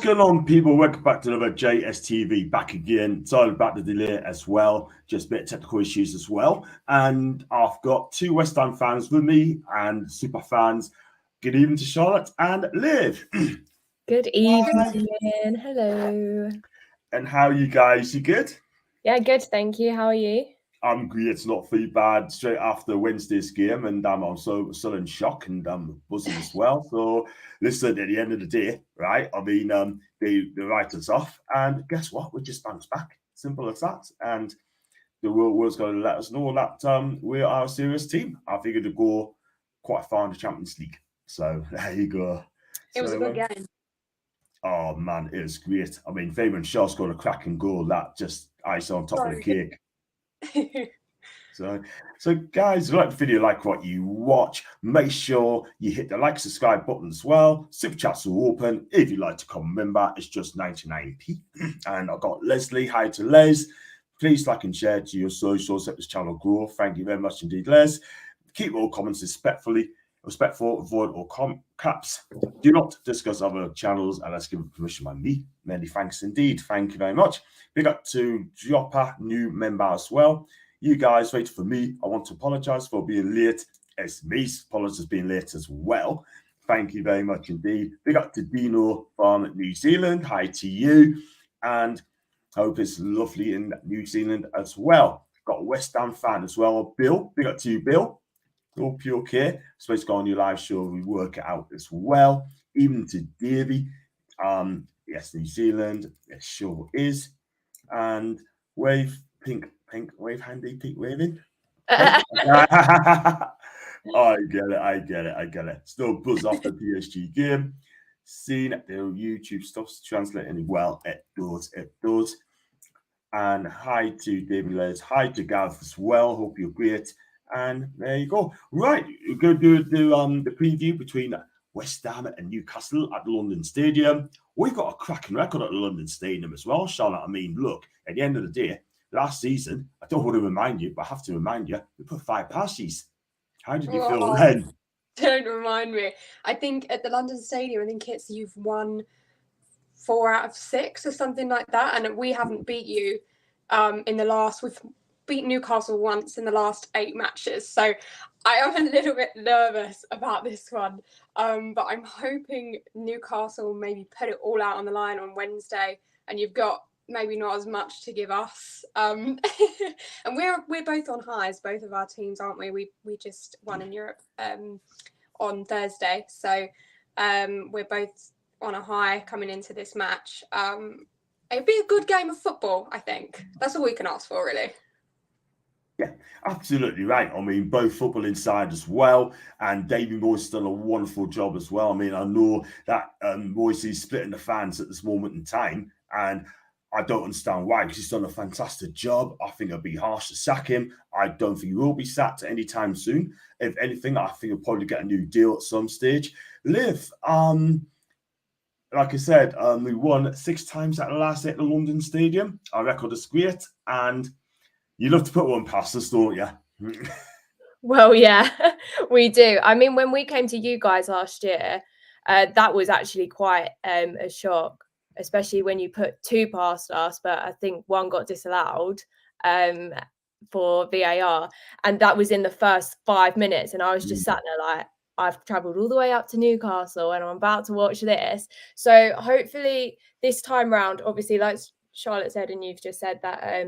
What's going on, people? Welcome back to another JSTV. Back again. Sorry about the delay as well. Just a bit of technical issues as well. And I've got two West Ham fans with me and super fans. Good evening to Charlotte and Liv. Good evening. Hello. And how are you guys? You good? Yeah, good. Thank you. How are you? I'm great. It's not too bad. Straight after Wednesday's game, and I'm also still in shock and buzzing as well. So, listen, at the end of the day, right? I mean, they write us off, and guess what? We just bounce back. Simple as that. And the world's going to let us know that we are a serious team. I figured to go quite far in the Champions League. So there you go. It was a good game. Oh man, it was great. I mean, Fabian Shaw scored a cracking goal. That just ice on top of the cake. So guys, if you like the video, like what you watch, make sure you hit the like, subscribe button as well. Super chats are open. If you'd like to become a member, it's just 99p. And I've got Leslie. Hi to Les. Please like and share to your socials. Let this channel grow. Thank you very much indeed, Les. Keep all comments respectful, avoid all caps. Do not discuss other channels unless given permission by me. Many thanks indeed. Thank you very much. Big up to Joppa, new member as well. You guys wait for me. I want to apologize for being late. It's me. Apologies for being late as well. Thank you very much indeed. Big up to Dino from New Zealand. Hi to you. And I hope it's lovely in New Zealand as well. Got a West Ham fan as well. Bill. Big up to you, Bill. Hope you're okay. Supposed to go on your live show. We work it out as well. Even to Davey. Yes, New Zealand. It sure is. And wave, pink, wave handy, pink waving. I get it. Still buzz off the PSG game. Seen the YouTube stuff's translating well. It does. And hi to David Les. Hi to Gareth as well. Hope you're great. And there you go. Right, we're going to do the preview between West Ham and Newcastle at the London Stadium. We've got a cracking record at the London Stadium as well, Charlotte. I mean, look, at the end of the day, last season, I don't want to remind you, but I have to remind you, we put 5 passes. How did you feel then? Don't remind me. I think at the London Stadium, I think you've won 4 out of 6 or something like that, and we haven't beat you we've beat Newcastle once in the last 8 matches. So I am a little bit nervous about this one. But I'm hoping Newcastle maybe put it all out on the line on Wednesday, and you've got maybe not as much to give us. And we're both on highs, both of our teams, aren't we? We just won in Europe on Thursday. So we're both on a high coming into this match. It'd be a good game of football, I think. That's all we can ask for, really. Yeah, absolutely right. I mean, both football inside as well, and David Moyes has done a wonderful job as well. I mean, I know that Moyes is splitting the fans at this moment in time, and I don't understand why, because he's done a fantastic job. I think it'd be harsh to sack him. I don't think he will be sacked anytime soon. If anything, I think he'll probably get a new deal at some stage. Liv, like I said, we won 6 times at the last at the London Stadium. Our record is great, and you love to put one past us, don't you? Well, yeah, we do. I mean, when we came to you guys last year, that was actually quite a shock, especially when you put 2 past us, but I think 1 got disallowed for VAR, and that was in the first 5 minutes, and I was just sat there like, I've travelled all the way up to Newcastle and I'm about to watch this. So hopefully this time round, obviously, like Charlotte said, and you've just said that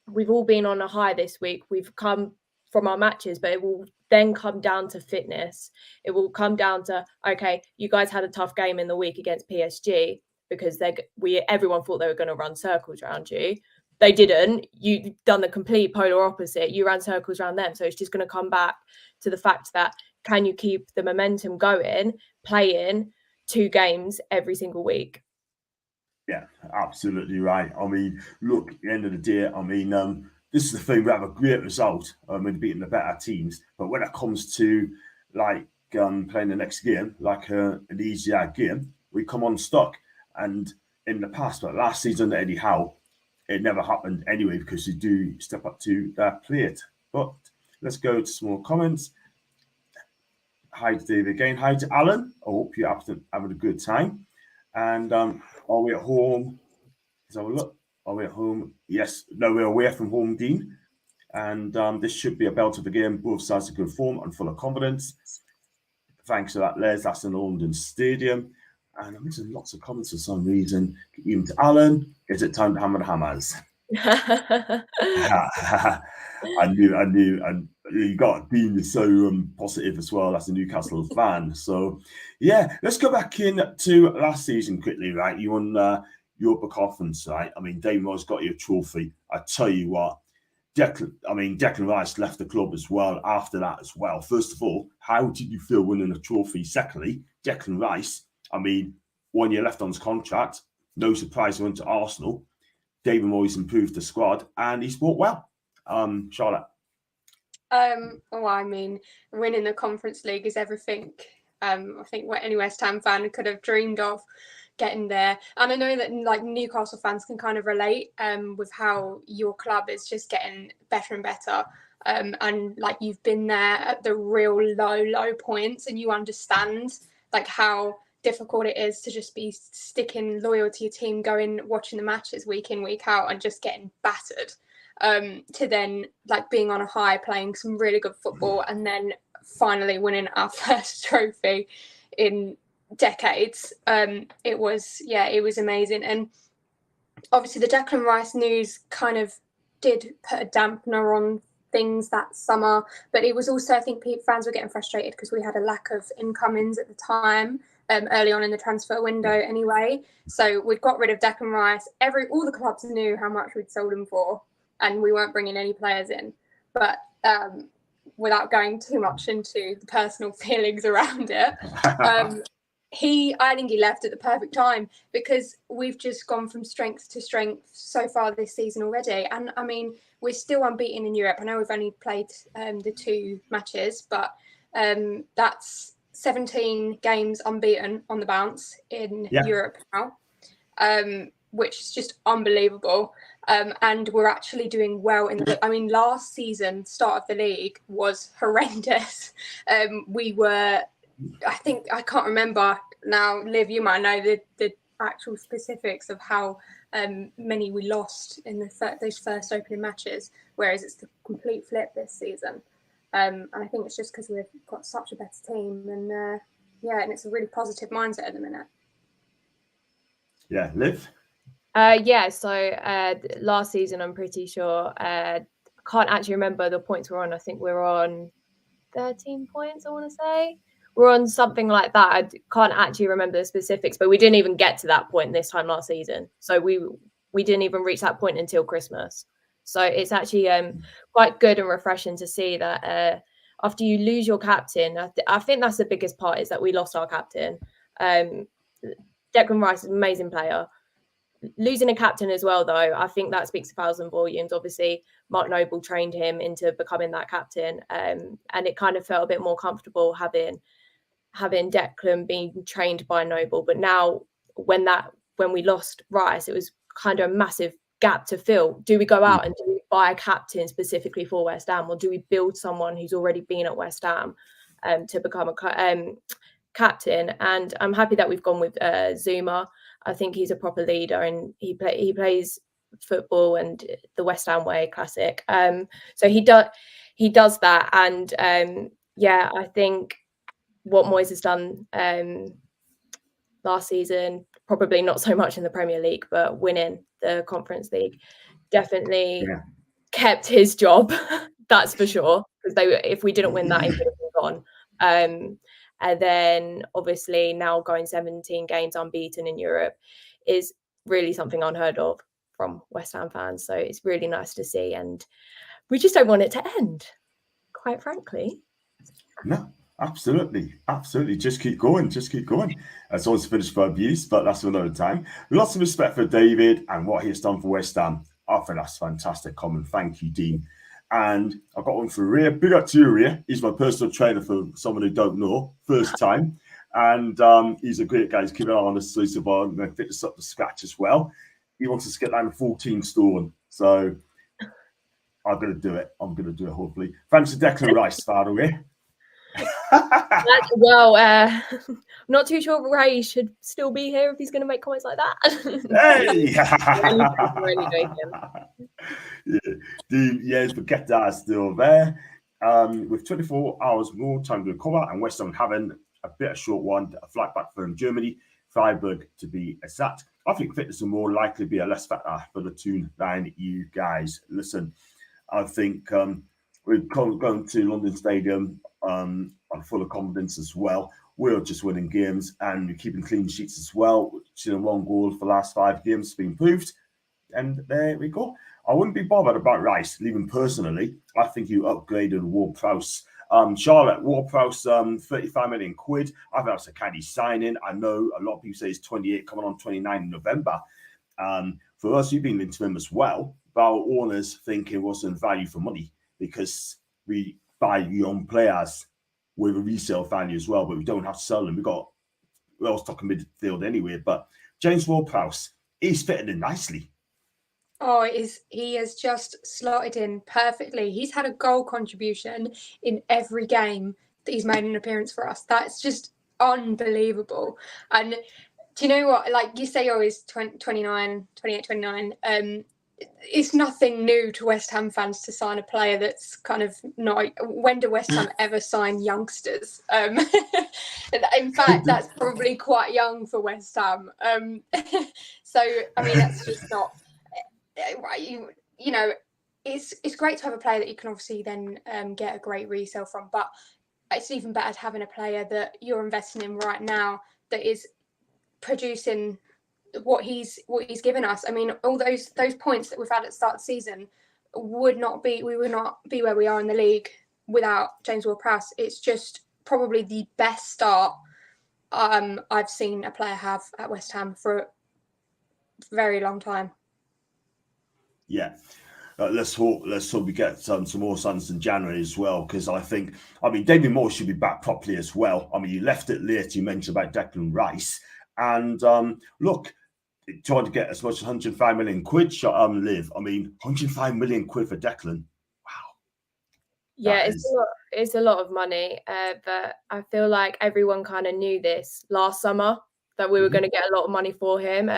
we've all been on a high this week. We've come from our matches, but it will then come down to fitness. It will come down to, okay, you guys had a tough game in the week against PSG because everyone thought they were going to run circles around you. They didn't. You've done the complete polar opposite. You ran circles around them. So it's just going to come back to the fact that, can you keep the momentum going, playing 2 games every single week? Yeah, absolutely right. I mean, look, at the end of the day, I mean, this is the thing, we have a great result in beating the better teams. But when it comes to like playing the next game, like an easier game, we come unstuck. And in the past, but last season, anyhow, it never happened anyway because you do step up to that plate. But let's go to some more comments. Hi to David again. Hi to Alan. I hope you're having a good time. And are we at home? Let's have a look. Are we at home? Yes. No, we're away from home, Dean. And this should be a belt of the game. Both sides are good form and full of confidence. Thanks for that, Les. That's in London Stadium. And I'm missing lots of comments for some reason. Even to Alan, is it time to hammer the hammers? I knew. And you got Dean is so positive as well as a Newcastle fan. So, yeah, let's go back in to last season quickly, right? You won Europa Conference, right? I mean, David Moyes got you a trophy. I tell you what, Declan Rice left the club as well after that as well. First of all, how did you feel winning a trophy? Secondly, Declan Rice, I mean, 1 year left on his contract. No surprise he went to Arsenal. David Moyes improved the squad and he's bought well. Charlotte. Well, I mean, winning the Conference League is everything. I think what any West Ham fan could have dreamed of getting there. And I know that like Newcastle fans can kind of relate with how your club is just getting better and better. And like you've been there at the real low points and you understand like how difficult it is to just be sticking loyal to your team, watching the matches week in, week out and just getting battered. To then like being on a high, playing some really good football and then finally winning our first trophy in decades. It was amazing. And obviously the Declan Rice news kind of did put a dampener on things that summer, but it was also, I think fans were getting frustrated because we had a lack of incomings at the time. Early on in the transfer window anyway. So we'd got rid of Declan Rice. All the clubs knew how much we'd sold him for and we weren't bringing any players in. But without going too much into the personal feelings around it, I think he left at the perfect time because we've just gone from strength to strength so far this season already. And I mean, we're still unbeaten in Europe. I know we've only played the 2 matches, but that's 17 games unbeaten on the bounce in Europe now, which is just unbelievable. And we're actually doing well last season, start of the league was horrendous. We were, I can't remember now, Liv, you might know the actual specifics of how many we lost in those first opening matches, whereas it's the complete flip this season. And I think it's just because we've got such a better team and and it's a really positive mindset at the minute. Yeah, Liv? So last season, I'm pretty sure, I can't actually remember the points we're on. I think we're on 13 points, I want to say. We're on something like that. I can't actually remember the specifics, but we didn't even get to that point this time last season. So we didn't even reach that point until Christmas. So it's actually quite good and refreshing to see that after you lose your captain, I think that's the biggest part is that we lost our captain. Declan Rice is an amazing player. Losing a captain as well, though, I think that speaks 1,000 volumes. Obviously, Mark Noble trained him into becoming that captain, and it kind of felt a bit more comfortable having Declan being trained by Noble. But now, when we lost Rice, it was kind of a massive gap to fill. Do we go out and do we buy a captain specifically for West Ham, or do we build someone who's already been at West Ham to become a captain? And I'm happy that we've gone with Zuma. I think he's a proper leader and he plays football and the West Ham way, classic. So he does that, and I think what Moyes has done last season, probably not so much in the Premier League, but winning the Conference League definitely kept his job. That's for sure. Because if we didn't win that, he would have been gone. And then obviously now going 17 games unbeaten in Europe is really something unheard of from West Ham fans. So it's really nice to see. And we just don't want it to end, quite frankly. No, absolutely. Just keep going. It's always finished for abuse, but that's another time. Lots of respect for David and what he has done for West Ham. I think that's fantastic comment. Thank you, Dean. And I've got one for Ria. Big up to you, Ria. He's my personal trainer for someone who don't know. First time. And he's a great guy. He's keeping an eye on the exclusive bar and fit us up to scratch as well. He wants us to get down to 14 stone. So I'm going to do it. Hopefully. Thanks to Declan Rice, by the way. Well, I'm not too sure Ray should still be here if he's going to make comments like that. Hey! Yes, but get that still there. With 24 hours more time to recover, and West Ham having a bit of short one, a flight back from Germany, Freiburg to be exact. I think fitness will more likely be a less factor for the tune than you guys. Listen, I think we're going to London Stadium on full of confidence as well. We're just winning games and we're keeping clean sheets as well. Seeing one goal for the last 5 games has been proved. And there we go. I wouldn't be bothered about Rice, leaving personally. I think you upgraded Ward-Prowse. Charlotte, Ward-Prowse, 35 million quid. I think that's a candy signing. I know a lot of people say it's 28, coming on 29 in November. For us, you've been linked to him as well. But our owners think it wasn't value for money because we buy young players with a resale value as well, but we don't have to sell them. We're all stuck in midfield anyway. But James Ward-Prowse, he's fitted in nicely. Oh, he has just slotted in perfectly. He's had a goal contribution in every game that he's made an appearance for us. That's just unbelievable. And do you know what? Like you say, he's 29. It's nothing new to West Ham fans to sign a player that's kind of not. When do West Ham ever sign youngsters? In fact, that's probably quite young for West Ham. So, I mean, that's just not. You know, it's great to have a player that you can obviously then get a great resale from, but it's even better having a player that you're investing in right now that is producing what he's given us. I mean, all those points that we've had at the start of the season we would not be where we are in the league without James Ward-Prowse. It's just probably the best start I've seen a player have at West Ham for a very long time. Yeah. Let's hope we get some more signs in January as well, because I mean, David Moyes should be back properly as well. I mean, you left it late. You mentioned about Declan Rice. And look, trying to get as much as 105 million quid, Liv. I mean, 105 million quid for Declan. Wow. Yeah, it's a lot of money. But I feel like everyone kind of knew this last summer that we were going to get a lot of money for him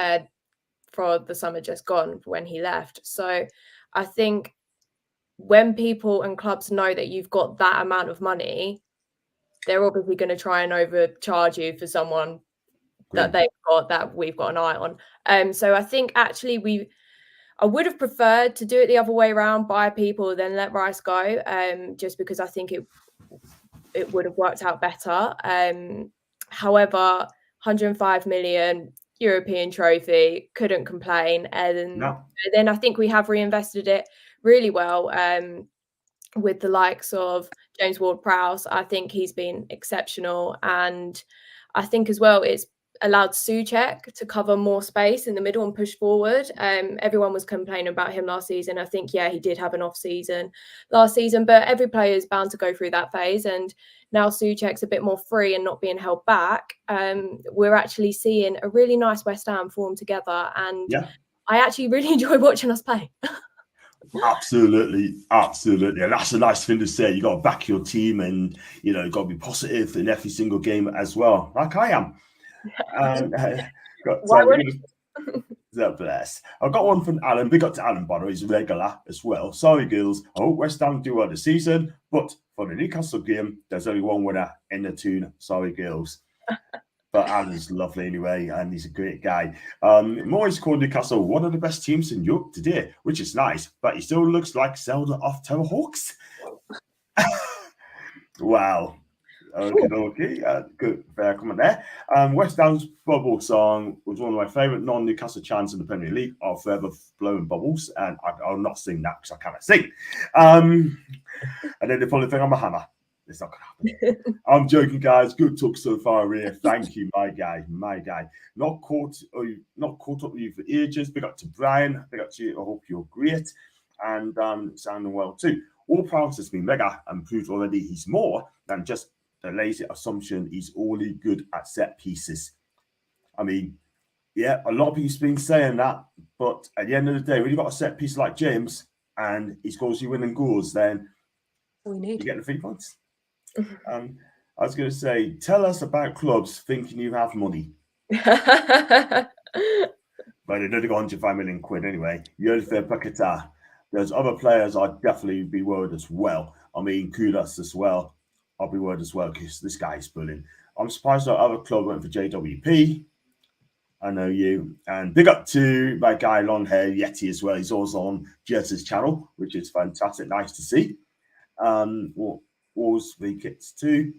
for the summer just gone when he left. So I think when people and clubs know that you've got that amount of money, they're obviously going to try and overcharge you for someone that they've got that we've got an eye on. So I think actually I would have preferred to do it the other way around, buy people, then let Rice go, just because I think it would have worked out better. However, 105 million European trophy, couldn't complain. And then I think we have reinvested it really well with the likes of James Ward-Prowse. I think he's been exceptional. And I think as well, it's allowed Souček to cover more space in the middle and push forward. Everyone was complaining about him last season. I think, yeah, he did have an off season last season, but every player is bound to go through that phase. And now Souček's a bit more free and not being held back. We're actually seeing a really nice West Ham form together. And I actually really enjoy watching us play. Absolutely. And that's a nice thing to say. You got to back your team and, you know, got to be positive in every single game as well, like I am. So bless. I've got one from Alan. Big up to Alan, by the way. He's a regular as well. Sorry, girls. I hope West Ham do well this season, but for the Newcastle game, there's only one winner in the tune. Sorry, girls. But Alan's lovely anyway, and he's a great guy. Moyes called Newcastle one of the best teams in Europe today, which is nice, but he still looks like Zelda off Terrorhawks. Wow. Okay. Good. Fair comment there. West Ham's bubble song was one of my favourite non-Newcastle chants in the Premier League. Are forever blowing bubbles, and I'll not sing that because I cannot sing. And then the following thing, I'm a hammer. It's not going to happen. I'm joking, guys. Good talk so far here. Thank you, my guy. Not caught up with you for ages. Big up to Brian. Big up to you. I hope you're great and sounding well too. All proud has been mega and proved already he's more than just the lazy assumption he's only good at set pieces. I mean, yeah, a lot of people's been saying that, but at the end of the day, when you've got a set piece like James and he scores you winning goals, then you get the 3 points. I was going to say, tell us about clubs thinking you have money. But they've only got 105 million quid anyway. You only fair Paquetá. There's other players I'd definitely be worried as well. I mean, Kudos as well. I'll be worried as well because this guy is brilliant. I'm surprised that other club went for JWP. I know you. And big up to my guy, long hair Yeti as well. He's also on Jertz's channel, which is fantastic. Nice to see. Wars v kits too.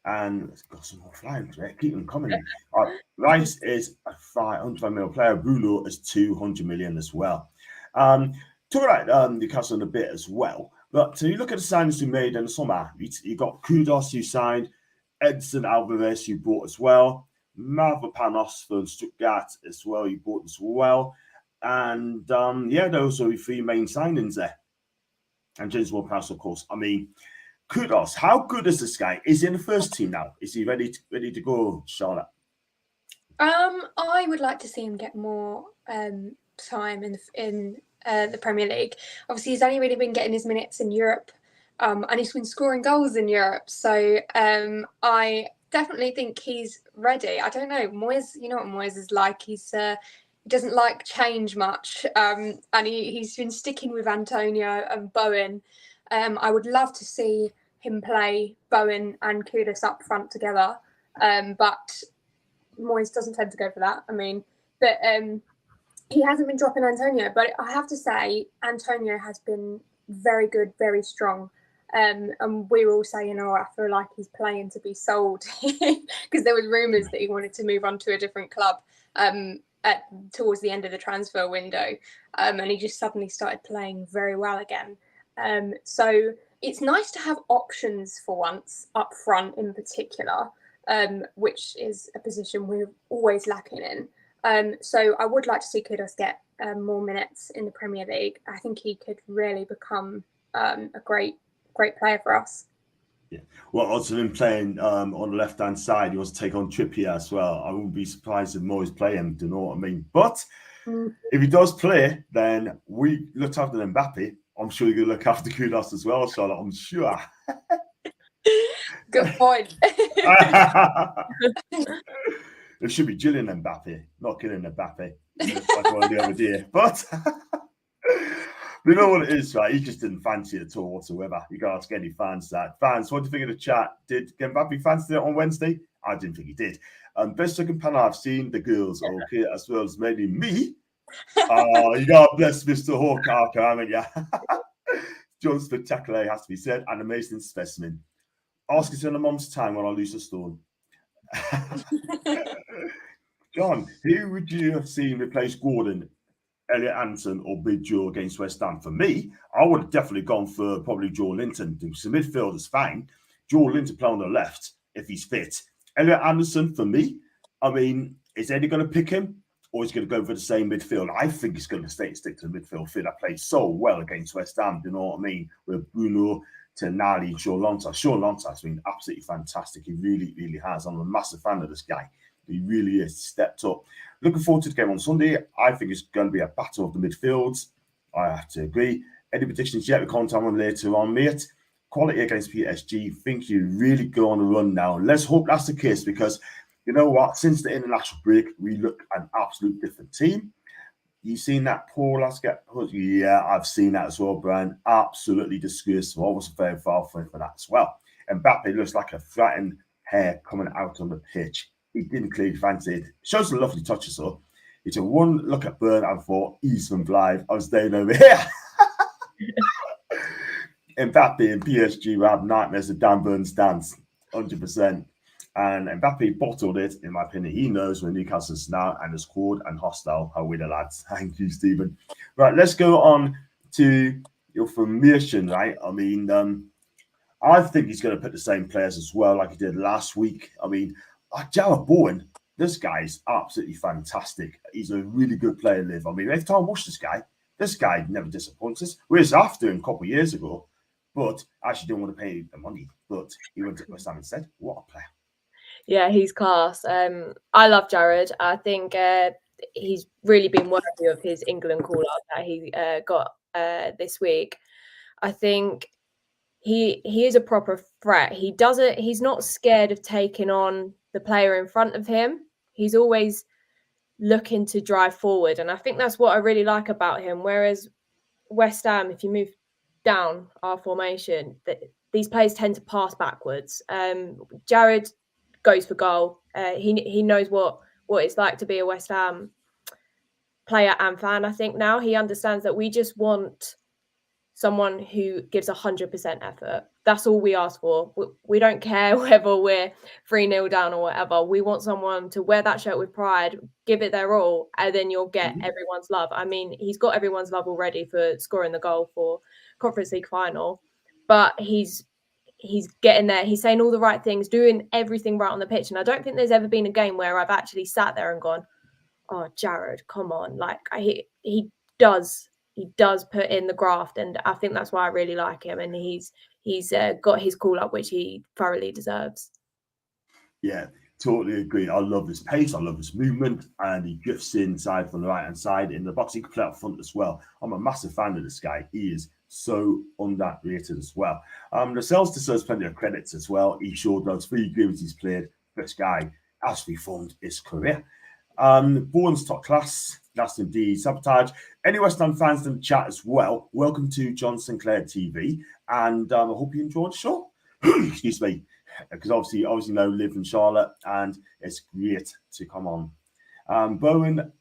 And let's got some more flying today. Keep them coming. Rice is a 500 million player. Bruno is 200 million as well. Talk about Newcastle in a bit as well. But you look at the signings we made in the summer. You got Kudos, you signed. Edson Alvarez, you bought as well. Mavropanos from Stuttgart as well, you bought as well. And those are the 3 main signings there. And James Ward-Prowse, of course. I mean, Kudos, how good is this guy? Is he in the first team now? Is he ready to go, Charlotte? I would like to see him get more time in the Premier League. Obviously, he's only really been getting his minutes in Europe, and he's been scoring goals in Europe. So I definitely think he's ready. I don't know, Moyes. You know what Moyes is like. He doesn't like change much, and he's been sticking with Antonio and Bowen. I would love to see him play Bowen and Kudus up front together, but Moyes doesn't tend to go for that. I mean, but he hasn't been dropping Antonio, but I have to say Antonio has been very good, very strong. And we're all saying, I feel like he's playing to be sold because there was rumours that he wanted to move on to a different club towards the end of the transfer window, and he just suddenly started playing very well again. So it's nice to have options for once up front in particular, which is a position we're always lacking in. So I would like to see Kudos get more minutes in the Premier League. I think he could really become a great player for us. Yeah. Well, also him playing on the left-hand side, he wants to take on Trippier as well. I wouldn't be surprised if Moyes play him, do you know what I mean? But if he does play, then we looked after Mbappe. I'm sure you're going to look after Kudos as well, Charlotte, I'm sure. Good point. It should be Gillian Mbappe, not killing Mbappe. Like one the other day. But you know what it is, right? He just didn't fancy it at all whatsoever. You can ask any fans that. Fans, what do you think of the chat? Did Mbappe fancy it on Wednesday? I didn't think he did. Best looking panel I've seen, the girls, okay, as well as mainly me. You gotta bless Mr. Hawker, haven't you? John Spectacular has to be said, an amazing specimen. Ask us in a month's time when I lose a stone. John, who would you have seen replace Gordon, Elliot Anderson, or Big Joe against West Ham? For me, I would have definitely gone for probably Joe Linton. The midfield is fine. Joe Linton play on the left if he's fit. Elliot Anderson, for me, I mean, is Eddie going to pick him? Or is he going to go for the same midfield? I think he's going to stick to the midfield fit. I played so well against West Ham, you know what I mean? With Bruno, Tenali, Sean Lonta. Sean Lonta has been absolutely fantastic. He really, really has. I'm a massive fan of this guy. He really is stepped up. Looking forward to the game on Sunday. I think it's going to be a battle of the midfields. I have to agree. Any predictions yet? We can't have them later on, mate. Quality against PSG. Think you really go on a run now. Let's hope that's the case because you know what? Since the international break, we look an absolute different team. You've seen that Paul last get put? Yeah, I've seen that as well, Brian. Absolutely disgraceful. I wasn't very far for that as well. Mbappe looks like a frightened hare coming out on the pitch. He didn't clearly fancy it. Shows a lovely touches, though. He took one look at Burn and thought, he's from live. I was staying over here. Mbappe and PSG will have nightmares of Dan Burn's dance, 100%. And Mbappe bottled it, in my opinion. He knows where Newcastle's now and is cold and hostile. How we the lads. Thank you, Stephen. Right, let's go on to your formation, right? I mean, I think he's going to put the same players as well, like he did last week. I mean, Jarrod Bowen, this guy's absolutely fantastic. He's a really good player, Liv. I mean, every time I watch this guy never disappoints us. Whereas after him a couple of years ago, but I actually didn't want to pay the money. But he went to West Ham instead. What a player. Yeah, he's class. I love Jarrod. I think he's really been worthy of his England call-up that he got this week. I think he is a proper threat. He's not scared of taking on the player in front of him. He's always looking to drive forward. And I think that's what I really like about him. Whereas West Ham, if you move down our formation, these players tend to pass backwards. Jarrod goes for goal. He knows what it's like to be a West Ham player and fan. I think now he understands that we just want someone who gives 100% effort. That's all we ask for. We don't care whether we're 3-0 down or whatever. We want someone to wear that shirt with pride, give it their all, and then you'll get everyone's love. I mean, he's got everyone's love already for scoring the goal for Conference League final, but he's getting there. He's saying all the right things, doing everything right on the pitch. And I don't think there's ever been a game where I've actually sat there and gone, oh, Jarrod, come on. Like he does put in the graft. And I think that's why I really like him. And he's got his call up, which he thoroughly deserves. Yeah, totally agree. I love his pace. I love his movement. And he drifts inside from the right-hand side in the box. He can play up front as well. I'm a massive fan of this guy. He is so underrated as well. Lascelles deserves plenty of credits as well. He sure does. 3 games he's played. This guy has reformed his career. Bowen's top class. That's indeed sabotage. Any West Ham fans in the chat as well, welcome to John Sinclair TV. And I hope you enjoyed the show. Excuse me. Because obviously Liv and Charlotte, and it's great to come on. Bowen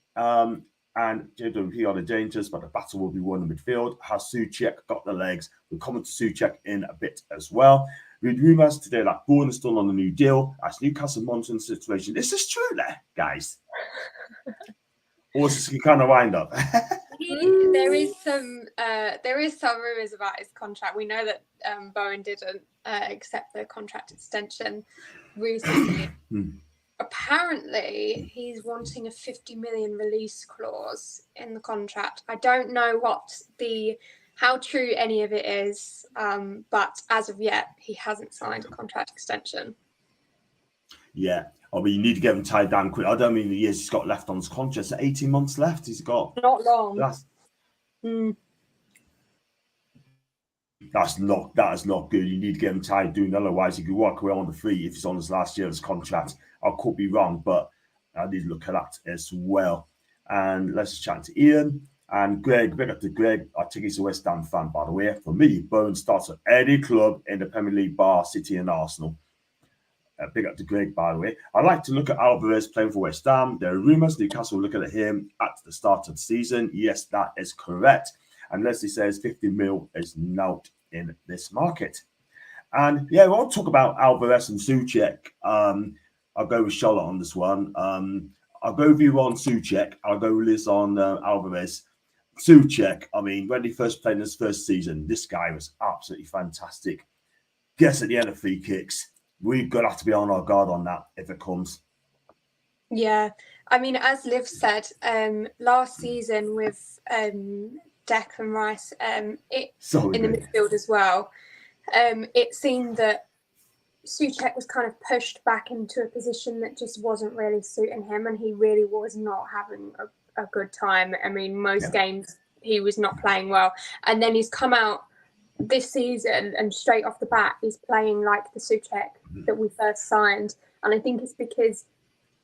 and JWP are the dangers, but the battle will be won in midfield. Has Souček got the legs? We'll come to Souček in a bit as well. Read rumours today that Bowen is still on a new deal. That's Newcastle monitoring situation. Is this true there, guys? Or is this kind of wind up? There is some rumours about his contract. We know that Bowen didn't accept the contract extension recently. Apparently, he's wanting a 50 million release clause in the contract. I don't know how true any of it is, but as of yet, he hasn't signed a contract extension. Yeah. I mean, you need to get him tied down quick. I don't mean the years he's got left on his contract. 18 months left he's got. Not long. That is not good. You need to get him tied down. Otherwise, he could walk away on the free if he's on his last year of his contract. I could be wrong, but I need to look at that as well. And let's just chat to Ian and Greg. Big up to Greg. I think he's a West Ham fan, by the way. For me, Bowen starts at any club in the Premier League bar City and Arsenal. Big up to Greg, by the way. I like to look at Alvarez playing for West Ham. There are rumours Newcastle looking at him at the start of the season. Yes, that is correct. And Leslie says 50 mil is not in this market. And yeah, we won't talk about Alvarez and Souček. I'll go with Charlotte on this one. I'll go with you on Souček. I'll go with Liz on Alvarez. Souček, I mean, when he first played in his first season, this guy was absolutely fantastic. Gets at the end of free kicks. We've got to have to be on our guard on that if it comes. Yeah, I mean, as Liv said, last season with Declan Rice in the midfield as well, it seemed that Souček was kind of pushed back into a position that just wasn't really suiting him, and he really was not having a good time. I mean, most games he was not playing well, and then he's come out this season and straight off the bat he's playing like the Souček that we first signed, and I think it's because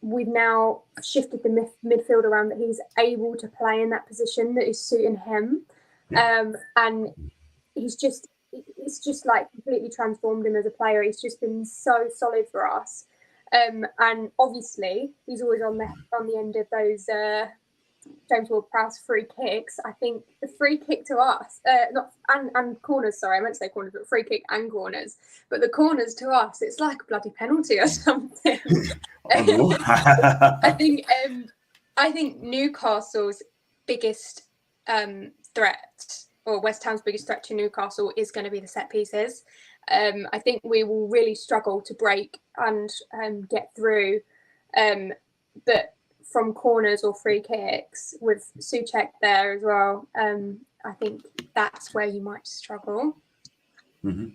we've now shifted the midfield around that he's able to play in that position that is suiting him. And it's just like completely transformed him as a player. He's just been so solid for us. And obviously he's always on the end of those James Ward-Prowse free kicks. I think the free kick to us, and corners, sorry, I meant to say corners, but free kick and corners. But the corners to us, it's like a bloody penalty or something. I think Newcastle's biggest threat, or West Ham's biggest threat to Newcastle, is going to be the set pieces. I think we will really struggle to break and get through. But from corners or free kicks, with Souček there as well, I think that's where you might struggle. Mm-hmm.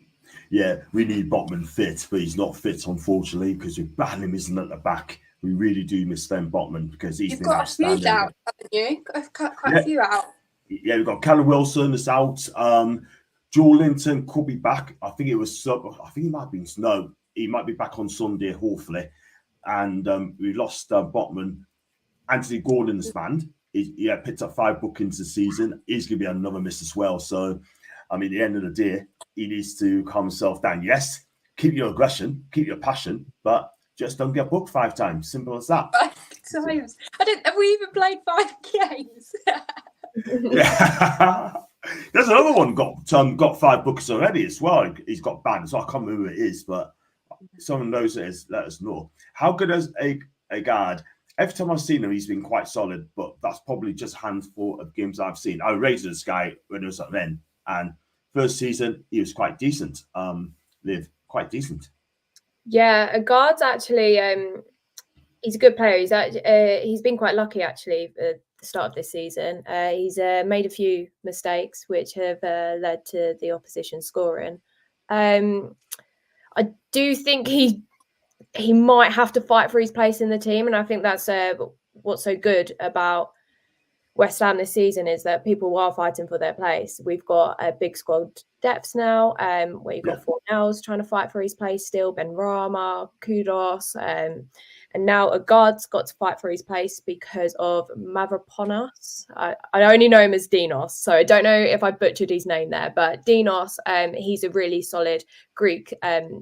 Yeah, we need Botman fit, but he's not fit, unfortunately, because we've banned him, isn't at the back. We really do miss Ben Botman because he's been outstanding. You've got a few out, haven't you? I've cut quite a few out. Yeah, we've got Callum Wilson that's out. Joel Linton could be back. I think he might be. No, he might be back on Sunday, hopefully. And we lost Botman. Anthony Gordon's banned. He picked up 5 bookings this season. He's going to be another miss as well. So, I mean, at the end of the day, he needs to calm himself down. Yes, keep your aggression, keep your passion, but just don't get booked 5 times. Simple as that. 5 times. Have we even played 5 games? Yeah. There's another one got 5 bookings already as well. He's got banned, so I can't remember who it is, but someone knows it is, let us know. How good is a guard? Every time I've seen him, he's been quite solid, but that's probably just a handful of games I've seen. I rated this guy when he was at Rennes, and first season, he was quite decent. Liv, quite decent. Yeah, a guard's actually, he's a good player. He's been quite lucky, actually, at the start of this season. He's made a few mistakes, which have led to the opposition scoring. I do think he might have to fight for his place in the team, and I think that's what's so good about West Ham this season, is that people are fighting for their place. We've got a big squad depth now, where you've got Fornells trying to fight for his place still, Ben Rama, Kudos, and now a guard's got to fight for his place because of Mavropanos. I only know him as Dinos, so I don't know if I butchered his name there, but Dinos, he's a really solid Greek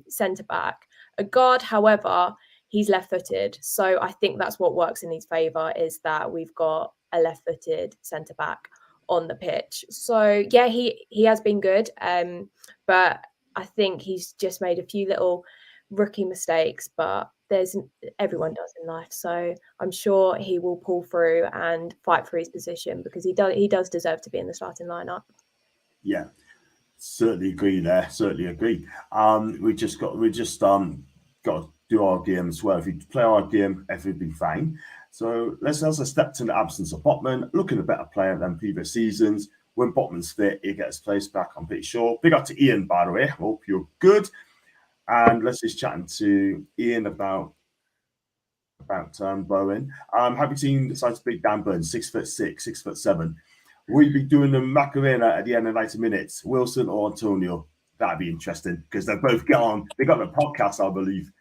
centre-back. A guard, however, he's left-footed, so I think that's what works in his favour, is that we've got a left-footed centre-back on the pitch. So, yeah, he has been good, but I think he's just made a few little rookie mistakes, but everyone does in life, so I'm sure he will pull through and fight for his position, because he does deserve to be in the starting lineup. Yeah. Certainly agree there. Certainly agree. We just got to do our game as well. If we play our game, everything will be fine. So let's also step to the absence of Botman, looking a better player than previous seasons. When Botman's fit, he gets his place back, I'm pretty sure. Big up to Ian, by the way. Hope you're good. And let's just chat to Ian about Bowen. Have you seen the size of Big Dan Burn, 6'6", 6'7"? Will you be doing the Macarena at the end of 90 minutes, Wilson or Antonio? That'd be interesting, because they both get on. They got the podcast, I believe.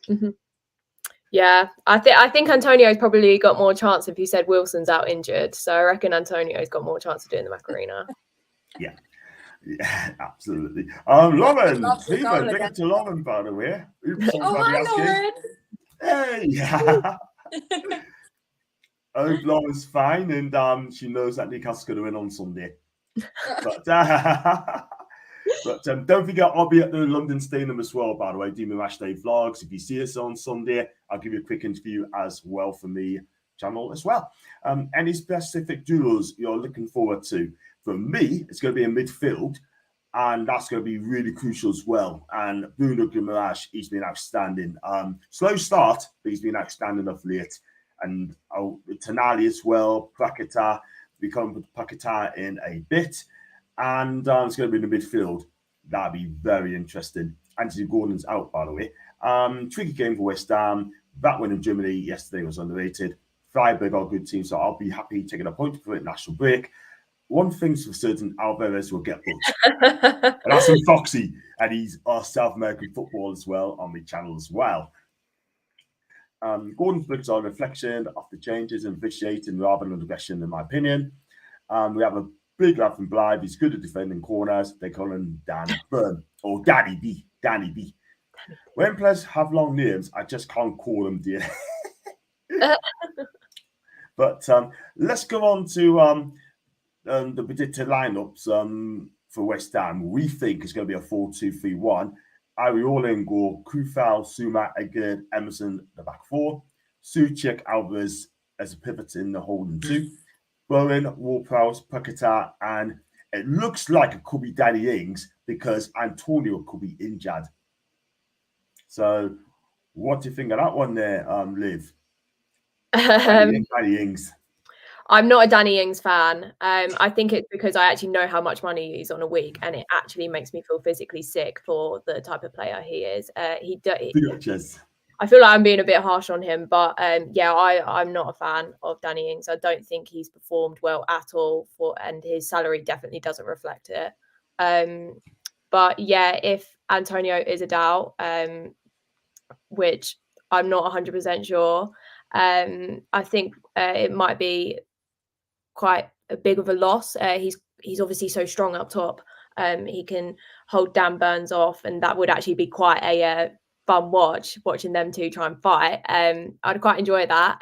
Mm-hmm. Yeah, I think Antonio's probably got more chance if you said Wilson's out injured. So I reckon Antonio's got more chance of doing the Macarena. Yeah, absolutely. Lauren, Stephen, big up to Lauren, by the way. Oops, hi, Lauren. Hey, yeah. I hope Lauren's fine, and she knows that Newcastle's going to win on Sunday. But don't forget, I'll be at the London Stadium as well, by the way, doing my match day vlogs. If you see us on Sunday, I'll give you a quick interview as well for me channel as well. Any specific duos you're looking forward to? For me, it's going to be in midfield, and that's going to be really crucial as well. And Bruno Guimaraes, he's been outstanding. Slow start, but he's been outstanding of late. And Tonali as well, Paquetá. We come with Paquetá in a bit. And it's going to be in the midfield. That'd be very interesting. Anthony Gordon's out, by the way. Tricky game for West Ham. That win in Germany yesterday was underrated. Freiburg are a good team, so I'll be happy taking a point for international break. One thing's for certain, Alvarez will get booked. And that's from Foxy, and he's our South American football as well on my channel as well. Gordon's books are a reflection of the changes and vitiating rather than aggression, in my opinion. We have a big lad from Blythe. He's good at defending corners. They call him Dan Burn or Danny B. Danny B. When players have long names, I just can't call them dear. But let's go on to the predicted lineups for West Ham. We think it's going to be a 4-2-3-1. Areola in goal, Kufal, Suma, Edgar, Emerson, the back four. Suchek, Alvarez as a pivot in the holding two. Bowen, Ward-Prowse, Paquetá, and it looks like it could be Danny Ings because Antonio could be injured. So, what do you think of that one there, Liv? Danny Ings. I'm not a Danny Ings fan. I think it's because I actually know how much money he's on a week, and it actually makes me feel physically sick for the type of player he is. I feel like I'm being a bit harsh on him, but yeah, I'm not a fan of Danny Ings. I don't think he's performed well at all, and his salary definitely doesn't reflect it. But yeah, if Antonio is a doubt, which I'm not 100% sure, I think it might be quite a big of a loss. He's obviously so strong up top. He can hold Dan Burns off, and that would actually be quite a fun watching them two try and fight. I'd quite enjoy that.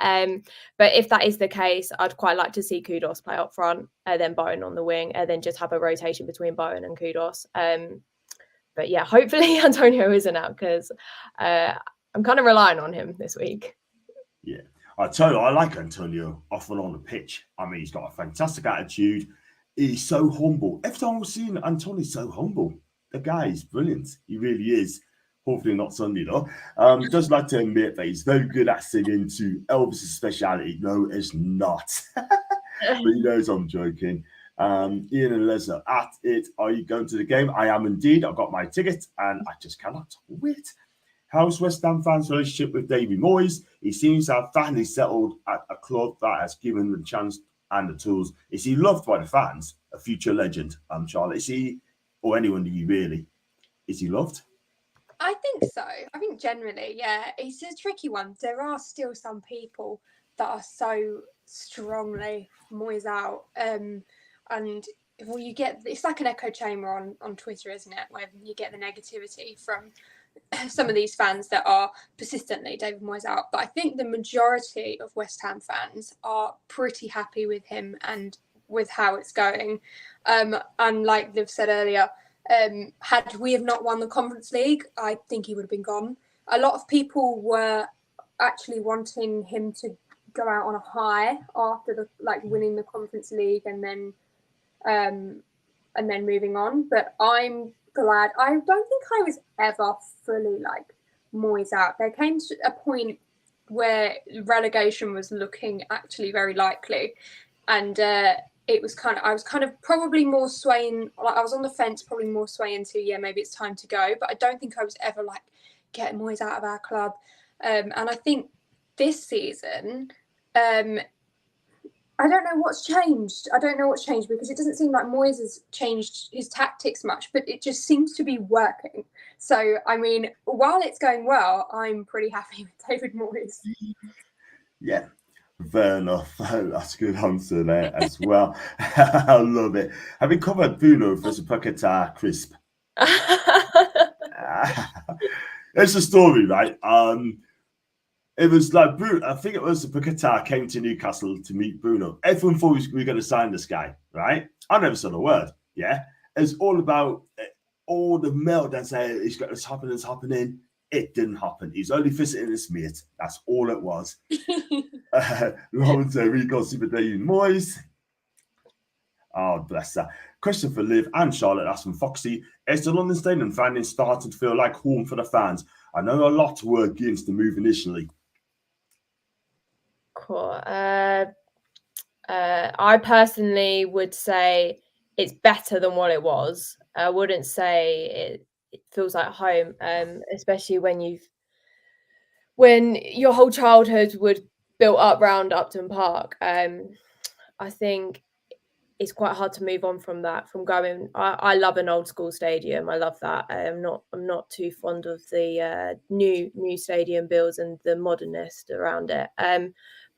But if that is the case, I'd quite like to see Kudus play up front, then Bowen on the wing, and then just have a rotation between Bowen and Kudus. But yeah, hopefully Antonio isn't out because I'm kind of relying on him this week. Yeah. I tell you, I like Antonio off and on the pitch. I mean, he's got a fantastic attitude. He's so humble. Every time we've seen Antonio's so humble. The guy is brilliant. He really is. Hopefully not Sunday, though. Just like to admit that he's very good at singing to Elvis's speciality. No, it's not. But he knows I'm joking. Ian and Lesnar at it. Are you going to the game? I am indeed. I've got my ticket and I just cannot wait. How's West Ham fans' relationship with David Moyes? He seems to have finally settled at a club that has given him the chance and the tools. Is he loved by the fans? A future legend, Charlotte. Is he, or anyone really? Is he loved? I think so. I think generally, yeah. It's a tricky one. There are still some people that are so strongly Moyes out. And well, you get, it's like an echo chamber on Twitter, isn't it? Where you get the negativity from some of these fans that are persistently David Moyes out. But I think the majority of West Ham fans are pretty happy with him and with how it's going. And like Liv said earlier, had we have not won the Conference League, I think he would have been gone. A lot of people were actually wanting him to go out on a high after winning the Conference League and then moving on. But I'm glad. I don't think I was ever fully Moyes out. There came to a point where relegation was looking actually very likely, and it was I was probably more swaying. I was on the fence, probably more swaying to maybe it's time to go. But I don't think I was ever getting Moyes out of our club. And I think this season, I don't know what's changed. Because it doesn't seem like Moyes has changed his tactics much, but it just seems to be working. So, I mean, while it's going well, I'm pretty happy with David Moyes. Yeah, fair enough. That's a good answer there as well. I love it. Have you covered Bruno versus Paquetá crisp? It's a story, right? It was like Bruno. I think it was Paquetá came to Newcastle to meet Bruno. Everyone thought we were going to sign this guy, right? I never said a word. Yeah, it's all about all the meltdown saying it's got this happening. It didn't happen. He's only visiting his mate. That's all it was. Lawrence Enrico Super David Moyes. Oh, bless her. Question for Liv and Charlotte. That's from Foxy. Is the London Stadium finding starting to feel like home for the fans? I know a lot were against the move initially. Cool. I personally would say it's better than what it was. I wouldn't say it feels like home, especially when your whole childhood would built up round Upton Park. I think it's quite hard to move on from that. From going, I love an old school stadium. I love that. I'm not too fond of the new stadium builds and the modernist around it.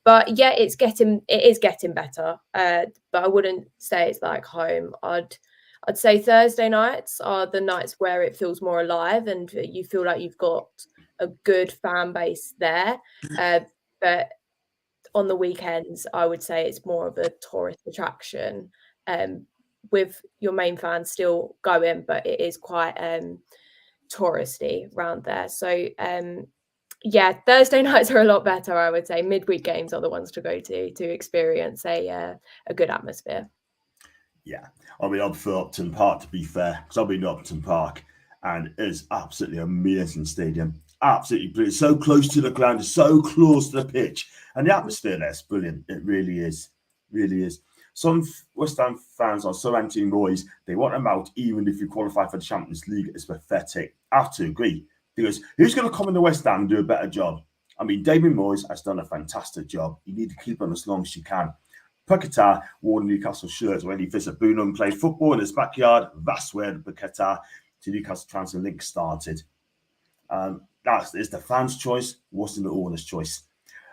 But yeah, it is getting better. But I wouldn't say it's like home. I'd say Thursday nights are the nights where it feels more alive and you feel like you've got a good fan base there. But on the weekends, I would say it's more of a tourist attraction, with your main fans still going, but it is quite touristy around there. So yeah, Thursday nights are a lot better, I would say. Midweek games are the ones to go to experience a good atmosphere. Yeah, I mean, I'm for Upton Park, to be fair, because I've been to Upton Park and it's absolutely amazing stadium. Absolutely brilliant. So close to the ground, so close to the pitch. And the atmosphere there's brilliant. It really is. Really is. Some West Ham fans are so anti-Moyes, they want him out even if you qualify for the Champions League. It's pathetic. I have to agree. Because who's going to come into West Ham and do a better job? I mean, David Moyes has done a fantastic job. You need to keep him as long as you can. Paquetá wore the Newcastle shirt when he visited Boone and played football in his backyard. That's where the Paquetá to Newcastle transfer link started. That is the fans' choice, wasn't the owner's choice.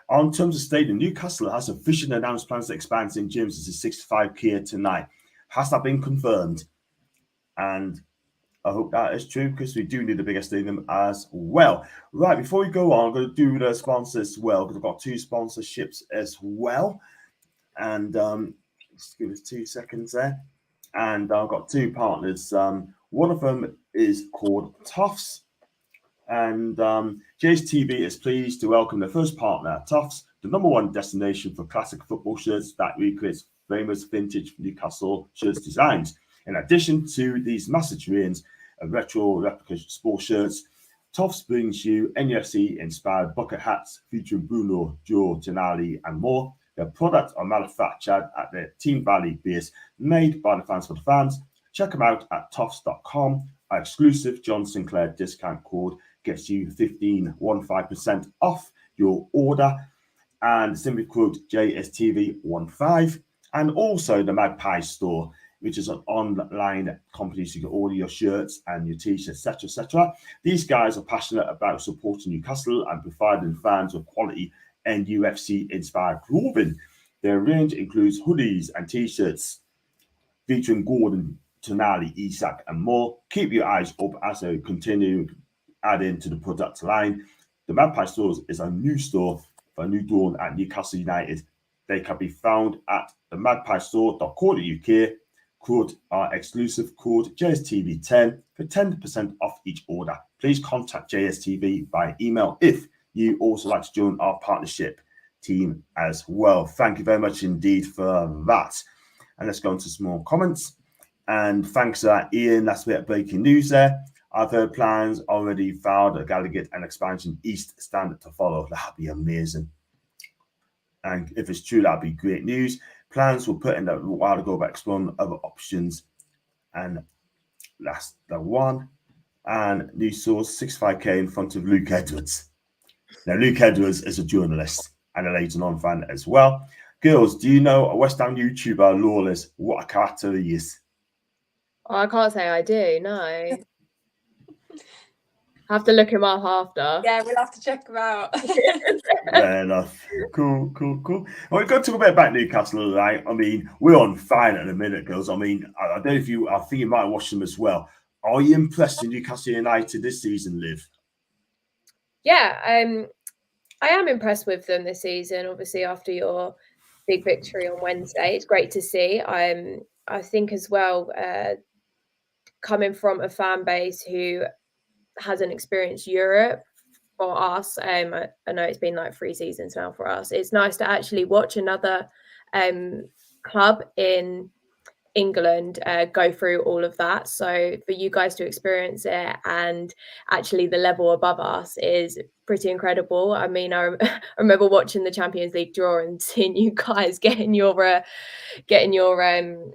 On terms of stadium, Newcastle has officially announced plans to expand St James's to 65k tonight. Has that been confirmed? And I hope that is true because we do need a bigger stadium as well. Right, before we go on, I'm going to do the sponsors as well because I've got 2 sponsorships as well. And just give us 2 seconds there. And I've got 2 partners. One of them is called Tufts. And JSTV is pleased to welcome their first partner, Tufts, the #1 destination for classic football shirts that recreates famous vintage Newcastle shirts designs. In addition to these massive range of retro replica sports shirts, Tufts brings you NFC-inspired bucket hats featuring Bruno, Joe, Tonali, and more. Their products are manufactured at their Team Valley base, made by the fans for the fans. Check them out at tufts.com. Our exclusive John Sinclair discount code gets you 15% off your order. And simply quote JSTV15. And also the Magpie store, which is an online company so you can order your shirts and your t-shirts, etc. These guys are passionate about supporting Newcastle and providing fans with quality and UFC-inspired clothing. Their range includes hoodies and t-shirts featuring Gordon, Tonali, Isak, and more. Keep your eyes up as they continue adding to the product line. The Magpie Stores is a new store for a new dawn at Newcastle United. They can be found at the magpiestore.co.uk. Quote our exclusive code JSTV10 for 10% off each order. Please contact JSTV by email if you also like to join our partnership team as well. Thank you very much indeed for that. And let's go into some more comments. And thanks to that, Ian, that's a bit of breaking news there. I've heard plans already filed at Gallagher and expansion east standard to follow. That'd be amazing. And if it's true, that'd be great news. Plans were put in a while ago about exploring other options. And that's the one. And new source, 65k in front of Luke Edwards. Now, Luke Edwards is a journalist and a Leighton On fan as well. Girls, do you know a West Ham YouTuber, Lawless, what a character he is? Oh, I can't say I do, no. Have to look him up after. Yeah, we'll have to check them out. Fair enough. Cool. Well, we've got to talk a bit about Newcastle, right? I mean, we're on fire at the minute, girls. I mean, I don't know if I think you might watch them as well. Are you impressed with Newcastle United this season, Liv? Yeah, I am impressed with them this season. Obviously, after your big victory on Wednesday, it's great to see. I think as well, coming from a fan base who hasn't experienced Europe for us, I know it's been like 3 seasons now for us. It's nice to actually watch another club in England go through all of that. So for you guys to experience it and actually the level above us is pretty incredible. I mean, I remember watching the Champions League draw and seeing you guys getting your fixture,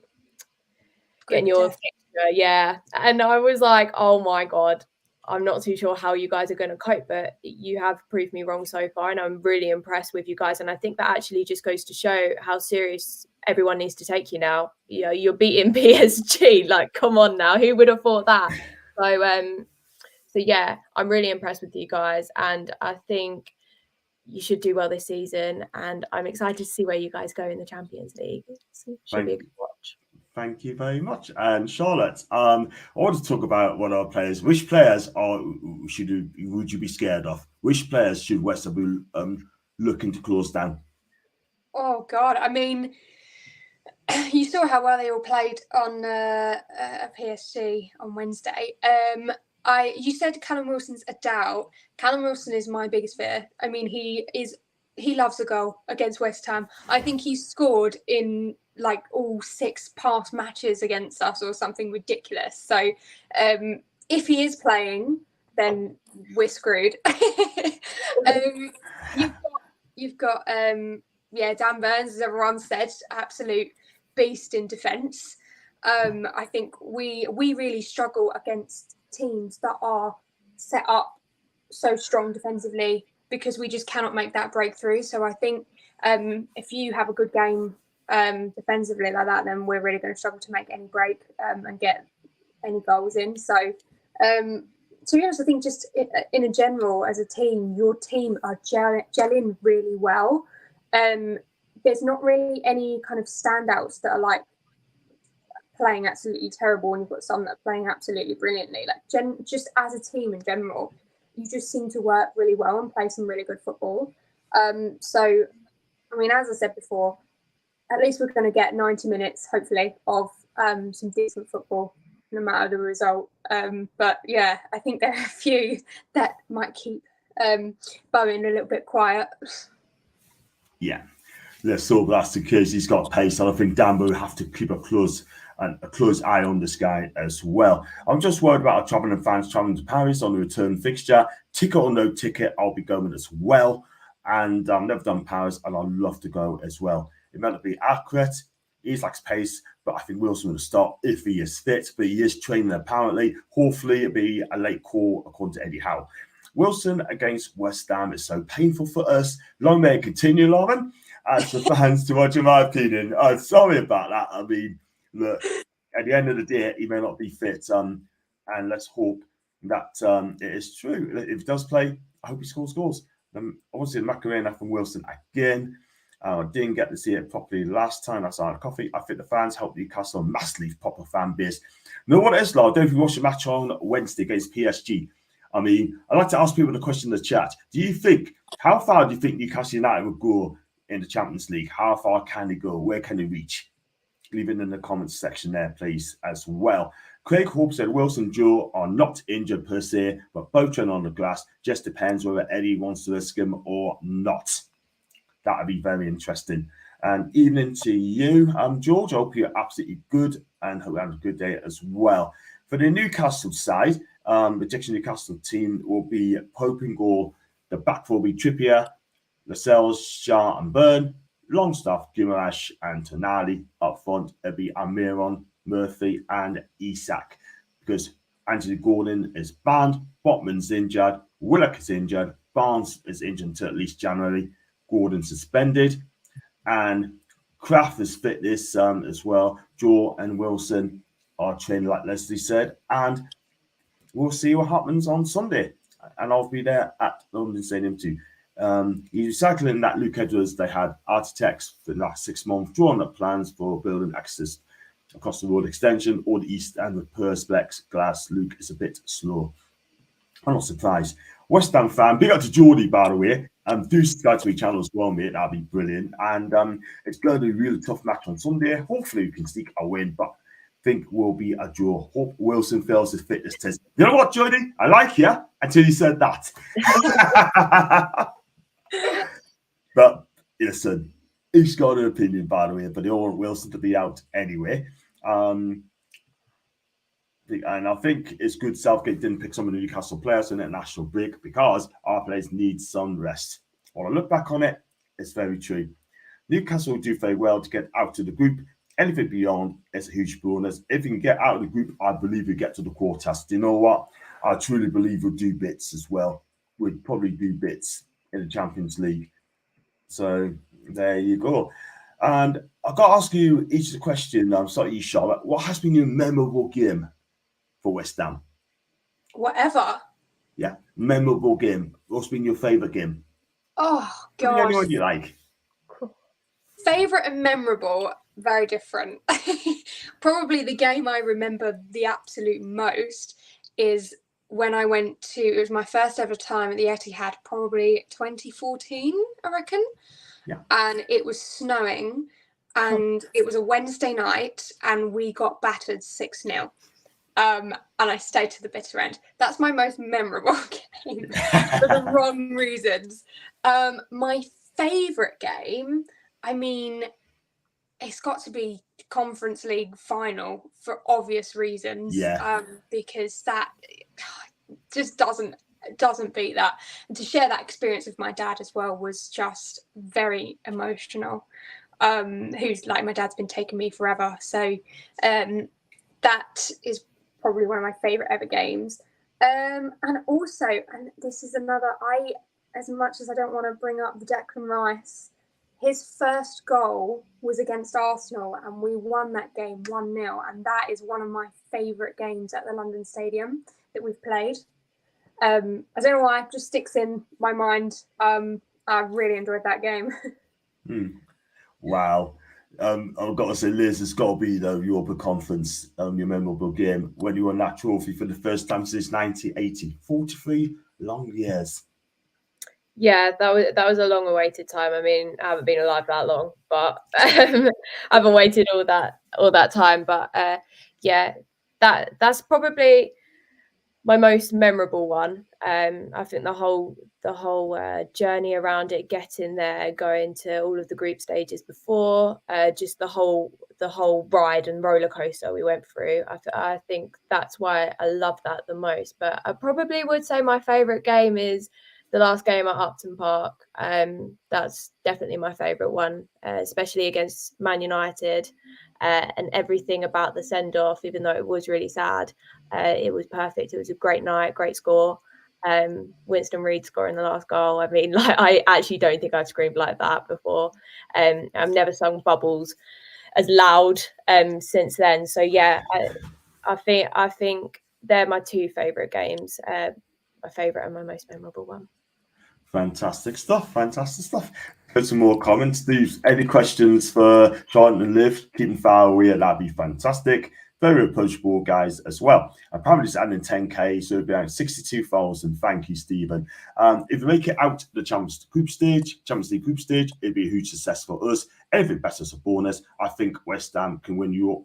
yeah. And I was like, oh my God, I'm not too sure how you guys are going to cope, but you have proved me wrong so far. And I'm really impressed with you guys. And I think that actually just goes to show how serious everyone needs to take you now. You know, you're beating PSG. Like, come on now, who would have thought that? So yeah, I'm really impressed with you guys, and I think you should do well this season. And I'm excited to see where you guys go in the Champions League. Should be a good watch. Thank you very much. And Charlotte, I want to talk about one of our players. Which players would you be scared of? Which players should West Ham be looking to close down? Oh God, I mean, you saw how well they all played on PSG on Wednesday. You said Callum Wilson's a doubt. Callum Wilson is my biggest fear. I mean, he loves a goal against West Ham. I think he scored in like all 6 past matches against us or something ridiculous. So if he is playing, then we're screwed. You've got Dan Burns, as everyone said, absolute beast in defence. I think we really struggle against teams that are set up so strong defensively because we just cannot make that breakthrough. So I think if you have a good game defensively like that, then we're really going to struggle to make any break and get any goals in. So to be honest, I think just in a general, as a team, your team are gelling really well. There's not really any kind of standouts that are like playing absolutely terrible, and you've got some that are playing absolutely brilliantly. Like just as a team in general, you just seem to work really well and play some really good football. So, I mean, as I said before, at least we're going to get 90 minutes, hopefully, of some decent football, no matter the result. But yeah, I think there are a few that might keep Bowen a little bit quiet. Yeah, let's hope that's the case. He's got pace, and I think Danbo will have to keep a close eye on this guy as well. I'm just worried about our travelling fans travelling to Paris on the return fixture. Ticket or no ticket, I'll be going as well. And I've never done Paris, and I'd love to go as well. It might not be accurate. He lacks pace, but I think Wilson will start if he is fit. But he is training apparently. Hopefully, it'll be a late call according to Eddie Howe. Wilson against West Ham is so painful for us. Long may it continue, Lauren. As the fans, to watch, in my opinion. I'm sorry about that. I mean, look, at the end of the day, he may not be fit. And let's hope that it is true. If he does play, I hope he scores goals. I want to see Macarena from Wilson again. I didn't get to see it properly last time I saw coffee. I think the fans helped Newcastle massively proper fan base. You know what it is, Lord? Don't you watch the match on Wednesday against PSG? I mean, I'd like to ask people the question in the chat. How far do you think Newcastle United will go in the Champions League? How far can they go? Where can they reach? Leave it in the comments section there, please, as well. Craig Hope said Wilson and Joe are not injured per se, but both train on the grass. Just depends whether Eddie wants to risk him or not. That would be very interesting. And evening to you, George. I hope you're absolutely good and hope you have a good day as well. For the Newcastle side, the Dixon Newcastle team will be Pope in goal. The back four will be Trippier, Lascelles, Shah and Byrne. Longstaff, Guimaraes and Tonali. Up front, it'll be Almiron, Murphy and Isak. Because Anthony Gordon is banned, Botman's injured, Willock is injured, Barnes is injured until at least January, Gordon suspended, and Kraft is fit this as well. Joe and Wilson are training, like Leslie said, and we'll see what happens on Sunday. And I'll be there at London Stadium too. He's recycling that Luke Edwards they had architects for the last 6 months, drawn up plans for building access across the road extension or the east end with Perspex glass. Luke is a bit slow. I'm not surprised. West Ham fan, big up to Geordie, by the way. Do subscribe to my channel as well, mate. That'd be brilliant. And it's going to be a really tough match on Sunday. Hopefully, we can sneak a win, but I think we'll be a draw. Hope Wilson fails his fitness test. You know what, Geordie? I like you until you said that. But listen, he's got an opinion, by the way, but they all want Wilson to be out anyway. And I think it's good Southgate didn't pick some of the Newcastle players in international break because our players need some rest. When I look back on it, it's very true. Newcastle will do very well to get out of the group. Anything beyond is a huge bonus. If we can get out of the group, I believe we get to the quarters. Do you know what? I truly believe we'll do bits as well. We'll probably do bits in the Champions League. So there you go. And I've got to ask you each the question. I'm sorry, you, Charlotte. What has been your memorable game for West Ham? Whatever. Yeah, memorable game. What's been your favourite game? Oh Could be anyone gosh. you like. Favorite and memorable, very different. Probably the game I remember the absolute most is when I went to, it was my first ever time at the Etihad, probably 2014, I reckon. Yeah. And it was snowing and it was a Wednesday night and we got battered 6-0. And I stayed to the bitter end. That's my most memorable game for the wrong reasons. My favourite game, I mean, it's got to be Conference League final for obvious reasons. Yeah. Because that just doesn't beat that. And to share that experience with my dad as well was just very emotional. Who's like, my dad's been taking me forever. So that is probably one of my favourite ever games. And also, and this is another, as much as I don't want to bring up the Declan Rice, his first goal was against Arsenal and we won that game 1-0. And that is one of my favourite games at the London Stadium that we've played. I don't know why, it just sticks in my mind. I really enjoyed that game. Wow. I've got to say, Liz, it's got to be the Europa Conference, your memorable game when you won that trophy for the first time since 1980. 43 long years. Yeah, that was a long awaited time. I mean, I haven't been alive that long, but I haven't waited all that time. But yeah, that's probably my most memorable one. I think the whole journey around it, getting there, going to all of the group stages before, just the whole ride and roller coaster we went through. I think that's why I love that the most. But I probably would say my favourite game is the last game at Upton Park. That's definitely my favourite one, especially against Man United, and everything about the send-off, even though it was really sad. It was perfect. It was a great night, great score. Winston Reid scoring the last goal. I mean, like, I actually don't think I've screamed like that before. I've never sung Bubbles as loud since then. So yeah, I think they're my two favourite games. My favourite and my most memorable one. Fantastic stuff. Put some more comments. Any questions for Charlotte and Liv? Keep them far away. That'd be fantastic. Very approachable guys as well. I'm probably just adding 10k, so it'll be around 62,000. Thank you, Stephen. If we make it out to the Champions League group stage, it'd be a huge success for us. Every better as a bonus. I think West Ham can win Europe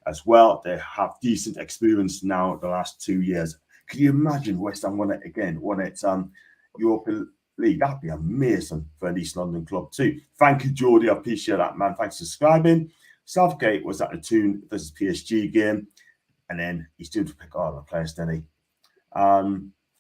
as well. They have decent experience now the last 2 years. Can you imagine West Ham won it again? Won it Europe League? That'd be amazing for an East London club too. Thank you, Geordie. I appreciate that, man. Thanks for subscribing. Southgate was at the Toon versus PSG game, and then he's due to pick all the players, didn't he? How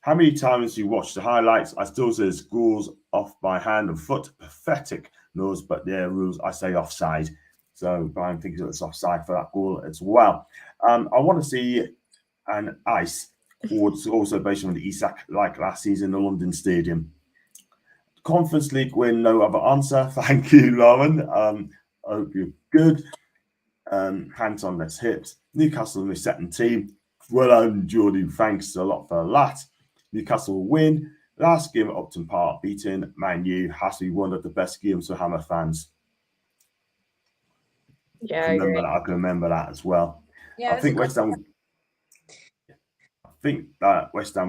many times you watched the highlights? I still says goals off by hand and foot. Pathetic knows, but their rules, I say offside. So Brian thinks it's offside for that goal as well. I want to see an ice, also based on the Isak like last season in the London Stadium. Conference League win, no other answer. Thank you, Lauren. I hope you're good. Hands on, let's hit. Newcastle in the second team. Well done, Geordie. Thanks a lot for that. Newcastle will win. Last game at Upton Park, beating Man U, has to be one of the best games for Hammer fans. Yeah, I can remember that as well. Yeah, I think West Ham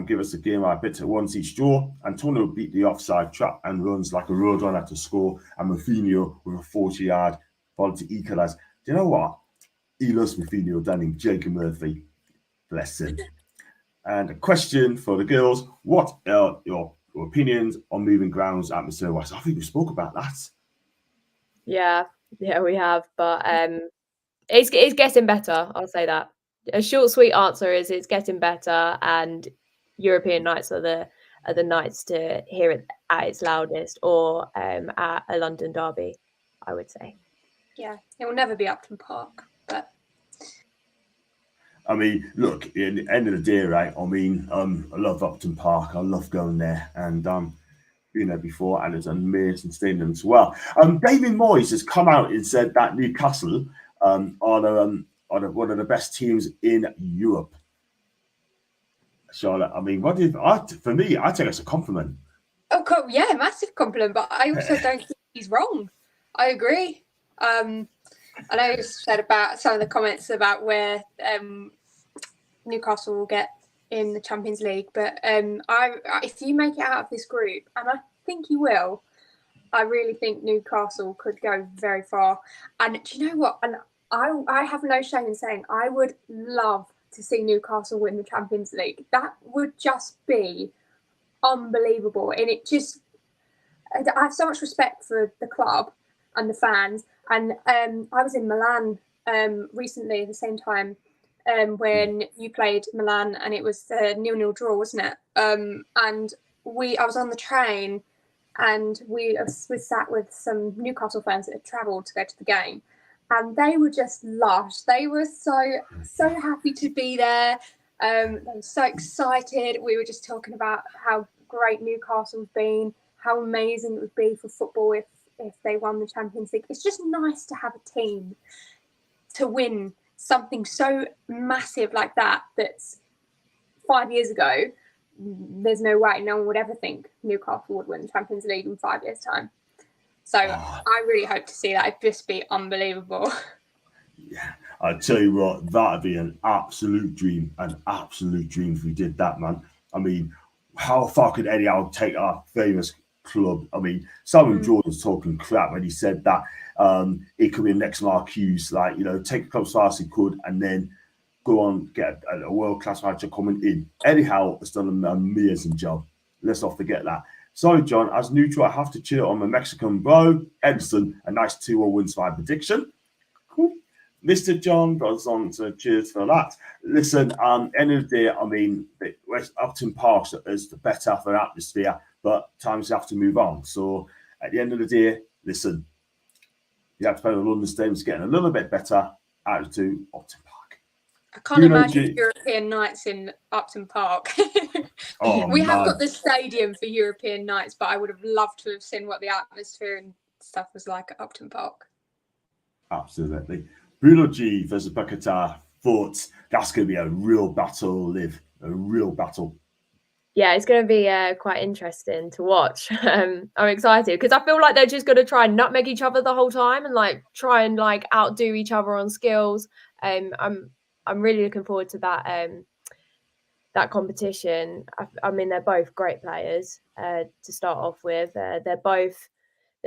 give us a game I bet at once each draw. Antonio beat the offside trap and runs like a road runner to score. And Rafinha with a 40-yard volley to equalise. Do you know what? He loves Rafinha, Dunning, Jacob Murphy. Bless him. And a question for the girls. What are your opinions on moving grounds at Mr. West? I think we spoke about that. Yeah, we have. But it's getting better. I'll say that. A short, sweet answer is it's getting better, and European nights are the nights to hear it at its loudest, or at a London derby, I would say. Yeah, it will never be Upton Park, but I mean, look, at the end of the day, right? I mean, I love Upton Park. I love going there, and been there before, and it's an amazing stadium as well. David Moyes has come out and said that Newcastle are one of the best teams in Europe. Charlotte, I mean, for me, I take it as a compliment. Oh, yeah, massive compliment. But I also don't think he's wrong. I agree. I know you said about some of the comments about where Newcastle will get in the Champions League, but if you make it out of this group, and I think you will, I really think Newcastle could go very far. And do you know what? And I have no shame in saying I would love to see Newcastle win the Champions League. That would just be unbelievable. And I have so much respect for the club and the fans. And I was in Milan recently at the same time when you played Milan, and it was a 0-0 draw, wasn't it? And I was on the train, and we sat with some Newcastle fans that had travelled to go to the game, and they were just lush. They were so happy to be there. They were so excited. We were just talking about how great Newcastle's been, how amazing it would be for football if they won the Champions League. It's just nice to have a team to win something so massive like that. That's 5 years ago. There's no way no one would ever think Newcastle would win the Champions League in 5 years' time. So I really hope to see that. It'd just be unbelievable. Yeah, I tell you what, that'd be an absolute dream if we did that, man. I mean, how far could Eddie Howe take our famous club? I mean, Simon Jordan's talking crap when he said that it could be the next Mark Hughes, like, you know, take a club as far as he could and then go on, get a world-class manager coming in. Eddie Howe has done an amazing job. Let's not forget that. Sorry, John, as neutral, I have to cheer on my Mexican bro, Edison. A nice 2-0 wins by prediction. Cool. Mr. John goes on to cheers for that. Listen, end of the day, I mean, West Upton Park is the better for atmosphere, but times have to move on. So at the end of the day, listen, you have to play the London Stadium's getting a little bit better out to Upton Park. I can't imagine European nights in Upton Park. We have got the stadium for European nights, but I would have loved to have seen what the atmosphere and stuff was like at Upton Park. Absolutely. Bruno G versus Paquetá, thoughts? That's going to be a real battle, Liv. A real battle. Yeah, it's going to be quite interesting to watch. I'm excited because I feel like they're just going to try and nutmeg each other the whole time and try and outdo each other on skills. I'm really looking forward to that competition. I mean, they're both great players to start off with. They're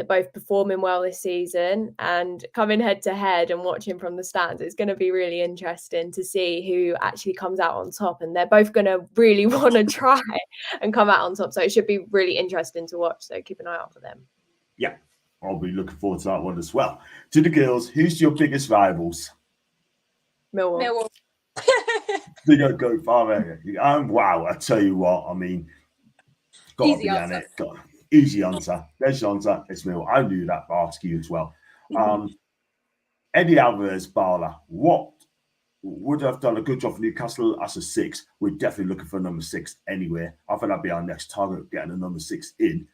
both performing well this season, and coming head to head and watching from the stands, it's going to be really interesting to see who actually comes out on top. And they're both going to really want to try and come out on top. So it should be really interesting to watch. So keep an eye out for them. Yeah, I'll be looking forward to that one as well. To the girls, who's your biggest rivals? Millwall. They don't go far there. Wow, I tell you what, I mean, Easy answer. Easy answer. There's your answer. It's Millwall. I knew that, but I'll ask you as well. Eddie Alvarez, Bala, what would have done a good job for Newcastle as a 6? We're definitely looking for a number 6 anywhere. I think that'd be our next target, getting a number 6 in,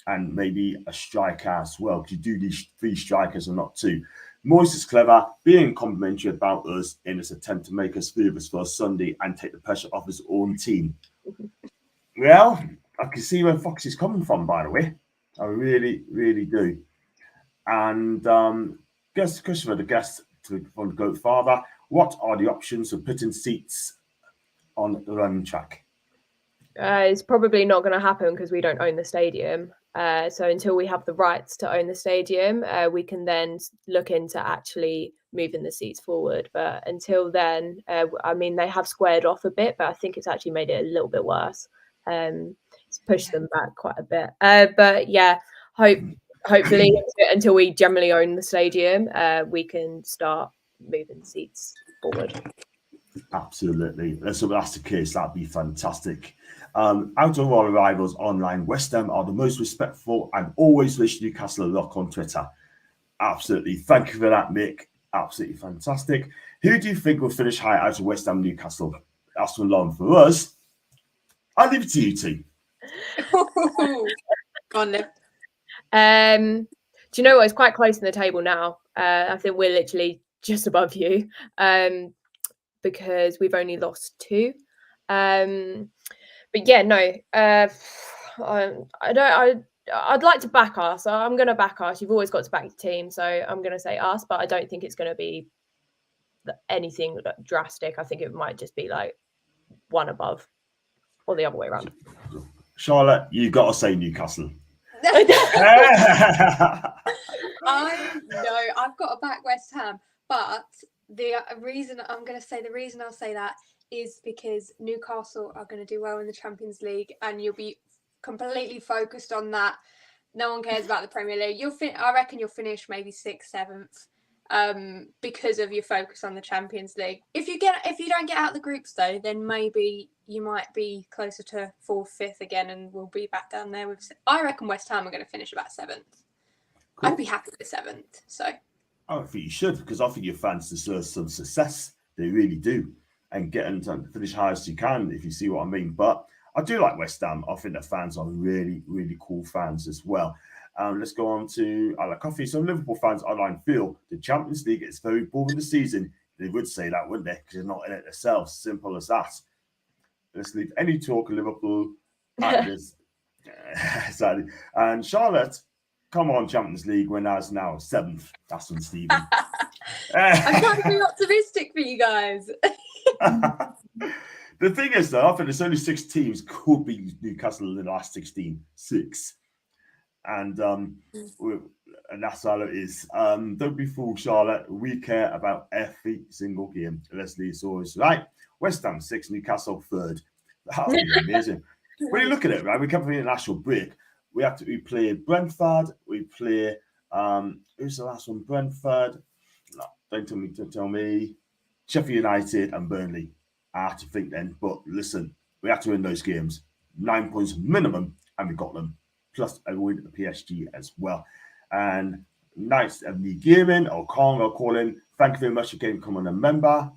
and maybe a striker as well, because you do need 3 strikers and not 2. Moyes is clever, being complimentary about us in his attempt to make us favourites for Sunday and take the pressure off his own team. Well, I can see where Fox is coming from, by the way. I really, really do. And Christopher, the guest from the Goat Father, what are the options for putting seats on the running track? It's probably not going to happen because we don't own the stadium. So until we have the rights to own the stadium, we can then look into actually moving the seats forward. But until then, I mean, they have squared off a bit, but I think it's actually made it a little bit worse. It's pushed them back quite a bit. But yeah, hopefully until we generally own the stadium, we can start moving seats forward. Absolutely. Let's hope that's the case. That'd be fantastic. Out of our rivals online, West Ham are the most respectful and always wish Newcastle luck on Twitter. Absolutely. Thank you for that, Mick. Absolutely fantastic. Who do you think will finish high out of West Ham Newcastle? Aston Long for us. I'll leave it to you two. Go on, Liv. Do you know what? It's quite close in the table now. I think we're literally just above you, because we've only lost 2. But yeah, no. I'd like to back us. I'm going to back us. You've always got to back your team, so I'm going to say us. But I don't think it's going to be anything drastic. I think it might just be like 1 above, or the other way around. Charlotte, you got to say Newcastle. I've got to back West Ham, but the reason I'll say that is because Newcastle are going to do well in the Champions League, and you'll be completely focused on that. No one cares about the Premier League. I reckon you'll finish maybe 6th, 7th, because of your focus on the Champions League. If you don't get out the groups though, then maybe you might be closer to 4th, 5th again, and we'll be back down there with. I reckon West Ham are going to finish about 7th. Cool. I'd be happy with 7th. So. I think you should, because I think your fans deserve some success. They really do, and getting to finish high as you can, if you see what I mean. But I do like West Ham. I think the fans are really, really cool fans as well. Let's go on to I like coffee. Some Liverpool fans online feel the Champions League is very boring this season. They would say that, wouldn't they? Because they're not in it themselves. Simple as that. Let's leave any talk of Liverpool at this. Sadly. And Charlotte, come on, Champions League winners now 7th. That's from Stephen. I'm trying to be optimistic for you guys. The thing is, though, I think there's only 6 teams could beat Newcastle in the last 16. 6. And that's how it is. Don't be fooled, Charlotte. We care about every single game. Leslie is always right. West Ham 6, Newcastle 3rd. That would be amazing. When you look at it, right, we come from the international break. We play Brentford. We play who's the last one? Brentford. No, don't tell me. Sheffield United and Burnley. I have to think then. But listen, we have to win those games. 9 points minimum, and we got them. Plus a win at the PSG as well. And nice of me gaming or calling. Thank you very much again for becoming a member.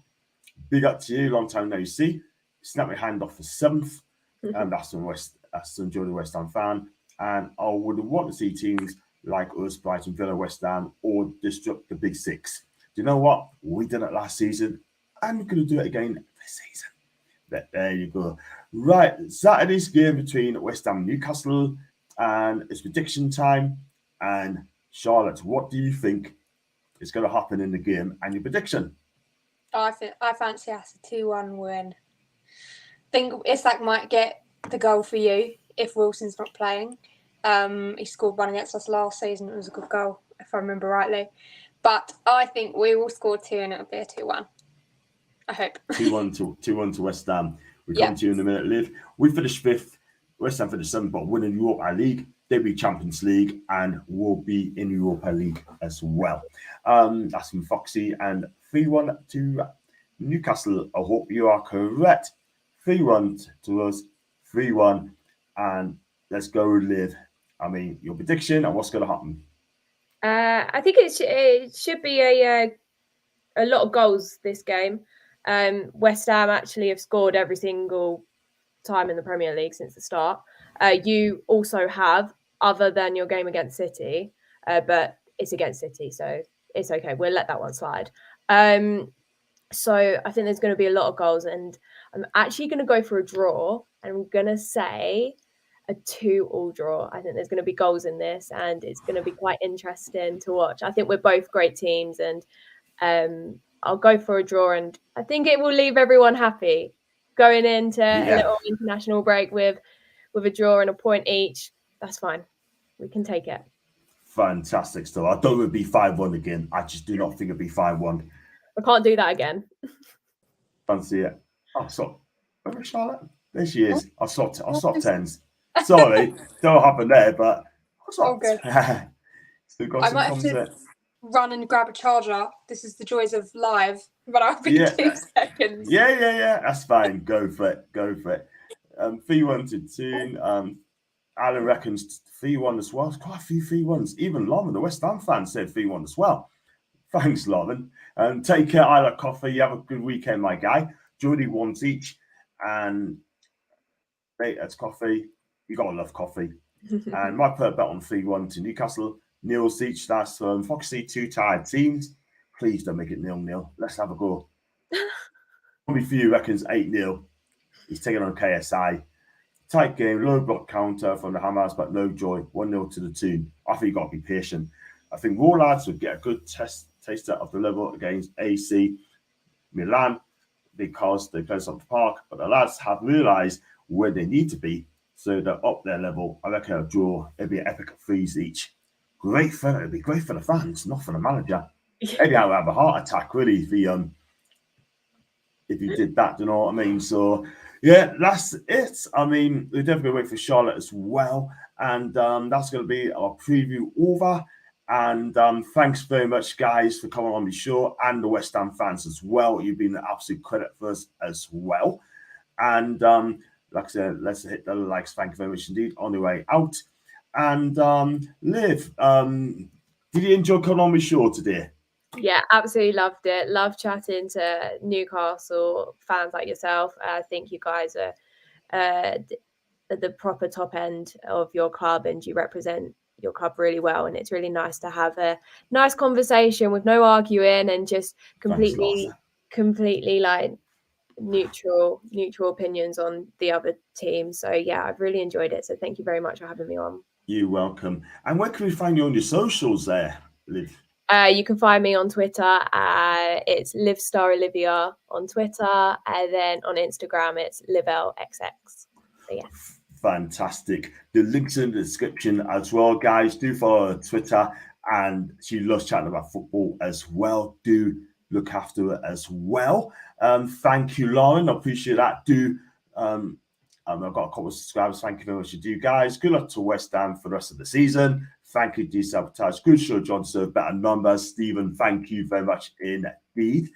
Big up to you. Long time no see. Snap my hand off for 7th. And that's from Jordan West Ham fan. And I would want to see teams like us, Brighton, Villa, West Ham, or disrupt the Big 6. Do you know what? We did it last season, and we're going to do it again this season. But there you go. Right, Saturday's game between West Ham and Newcastle, and it's prediction time. And Charlotte, what do you think is going to happen in the game and your prediction? I fancy us a 2-1 win. Think Isak might get the goal for you if Wilson's not playing. He scored 1 against us last season. It was a good goal, if I remember rightly. But I think we will score 2 and it'll be a 2-1. I hope. 2-1 to West Ham. We come to you in a minute, Liv. We finished 5th. West Ham finished 7th, but winning Europa League. They'll be Champions League and will be in Europa League as well. That's from Foxy. And 3-1 to Newcastle. I hope you are correct. 3-1 to us. 3-1. And let's go, Liv. I mean, your prediction and what's going to happen? I think it should be a lot of goals this game. West Ham actually have scored every single time in the Premier League since the start. You also have, other than your game against City, but it's against City, so it's okay. We'll let that one slide. So I think there's going to be a lot of goals, and I'm actually going to go for a draw. And I'm going to say a 2-2 draw. I think there's going to be goals in this, and it's going to be quite interesting to watch. I think we're both great teams, and I'll go for a draw, and I think it will leave everyone happy going into a little international break with a draw and a point each. That's fine. We can take it. Fantastic stuff. I thought it would be 5-1 again. I just do not think it'd be 5-1. I can't do that again. Fancy it. Oh, so where is Charlotte? There she is. I saw 10s. Sorry, don't happen there, but all good. Still got I some might have to run and grab a charger. This is the joys of live, but I'll be 2 seconds. Yeah. That's fine. Go for it. 3-1 to Toon. Alan reckons 3-1 as well. It's quite a few 3-1s. Even Lauren, the West Ham fan, said 3-1 as well. Thanks, Lauren. Take care, I like coffee. You have a good weekend, my guy. Jordy wants each. And hey, that's coffee. You gotta love coffee. And my per bet on 3-1 to Newcastle. Nil each. That's from Foxy. 2 tied teams. Please don't make it 0-0. Let's have a go. Tommy Few reckons 8-0. He's taking on KSI. Tight game, low block counter from the Hammers, but no joy. 1-0 to the team. I think you've got to be patient. I think raw lads would get a good taster of the level against AC Milan because they play up the park, but the lads have realised where they need to be, so they're up their level. I reckon a draw. It'd be an epic 3s each. It'd be great for the fans, not for the manager. Maybe I would have a heart attack really if he did that. Do you know what I mean? So yeah, that's it. I mean, we're definitely wait for Charlotte as well, and that's going to be our preview over. And thanks very much, guys, for coming on the show, and the West Ham fans as well. You've been an absolute credit for us as well. And like I said, let's hit the likes. Thank you very much indeed. On the way out. And Liv, did you enjoy coming on the show today? Yeah, absolutely loved it. Love chatting to Newcastle fans like yourself. I think you guys are at the proper top end of your club, and you represent your club really well. And it's really nice to have a nice conversation with no arguing and just completely like neutral opinions on the other team. So yeah, I've really enjoyed it. So thank you very much for having me on. You're welcome. And where can we find you on your socials there, Liv? You can find me on Twitter. It's LivStarOlivia on Twitter, and then on Instagram it's LivLXX. So yeah. Fantastic. The links in the description as well, guys. Do follow her Twitter, and she loves chatting about football as well. Do look after her as well. Thank you, Lauren. I appreciate that. I've got a couple of subscribers. Thank you very much to you guys. Good luck to West Ham for the rest of the season. Thank you, D-Sabotage. Good show, John. So better numbers. Stephen, thank you very much indeed.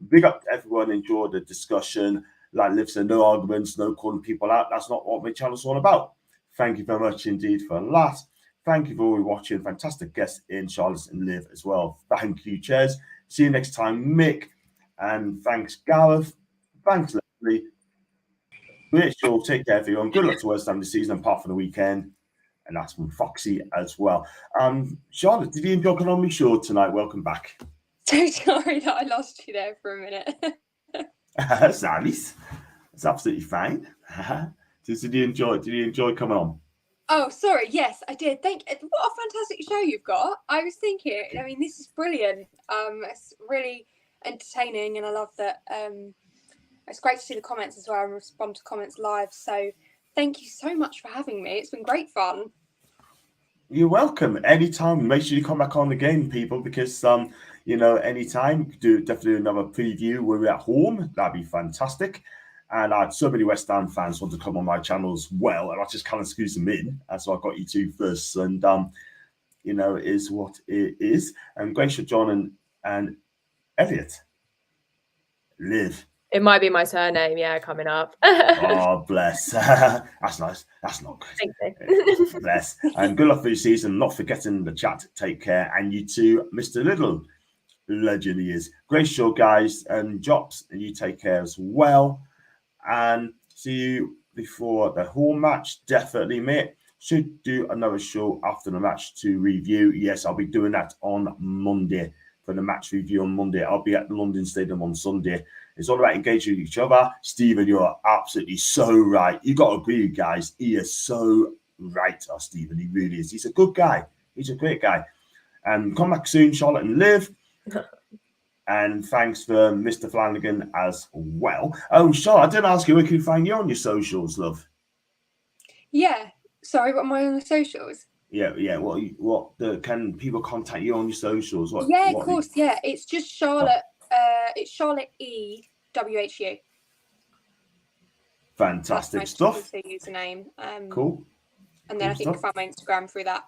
Big up to everyone. Enjoy the discussion. Like Liv said, no arguments, no calling people out. That's not what my channel's all about. Thank you very much indeed for that. Thank you for all watching. Fantastic guests in Charlotte and Liv as well. Thank you, Chairs. See you next time, Mick. And thanks, Gareth. Thanks, Leslie. Great show. Take care, everyone. Good luck to West Ham this season, apart from the weekend. And that's from Foxy as well. Charlotte, did you enjoy coming on my show tonight? Welcome back. So sorry that I lost you there for a minute. That's nice. That's absolutely fine. Did you enjoy coming on? Oh, sorry. Yes, I did. What a fantastic show you've got. I was thinking, I mean, this is brilliant. It's really entertaining, and I love that. It's great to see the comments as well and respond to comments live. So thank you so much for having me. It's been great fun. You're welcome. Anytime. Make sure you come back on again, people, because anytime definitely another preview when we're at home. That'd be fantastic. And I had so many West Ham fans want to come on my channel as well, and I just kind of squeeze them in. And so I got you two first, and it is what it is. And great show, John and Elliot. Liv. It might be my surname, yeah, coming up. Oh, bless. That's nice. That's not good. Thank you. Bless. And good luck for your season. Not forgetting the chat. Take care. And you too, Mr. Little. Legend he is. Great show, guys. And Jops, and you take care as well. And see you before the home match. Definitely, mate. Should do another show after the match to review. Yes, I'll be doing that on Monday. For the match review on Monday. I'll be at the London Stadium on Sunday. It's all about engaging with each other. Stephen, you're absolutely so right. You got to agree, guys. He is so right, Stephen. He really is. He's a good guy. He's a great guy. And come back soon, Charlotte and Liv. And thanks for Mr. Flanagan as well. Oh, Charlotte, I didn't ask you where can you find you on your socials, love? Yeah. Sorry, what am I on the socials? Yeah. Can people contact you on your socials? Of course. Yeah, it's just Charlotte. It's Charlotte EWHU. Fantastic That's stuff. my username. Cool. And then I think you can find my Instagram through that.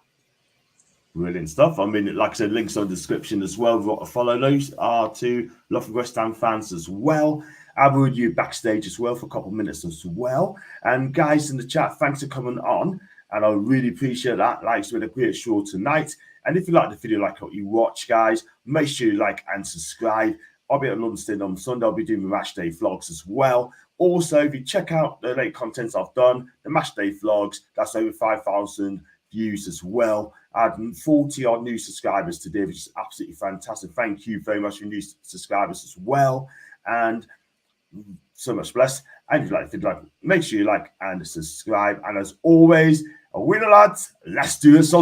Brilliant stuff. I mean, like I said, links on the description as well. We've got to follow those are to love West Ham fans as well. I'll be with you backstage as well for a couple of minutes as well. And guys in the chat, thanks for coming on. And I really appreciate that. Like, it's been a great show tonight. And if you like the video, like what you watch, guys, make sure you like and subscribe. I'll be at London Stadium on Sunday. I'll be doing the match day vlogs as well. Also, if you check out the late contents I've done, the match day vlogs, that's over 5,000 views as well. I had 40 odd new subscribers today, which is absolutely fantastic. Thank you very much for new subscribers as well. And so much blessed. And if you'd like, make sure you like and subscribe. And as always, a winner, lads. Let's do this on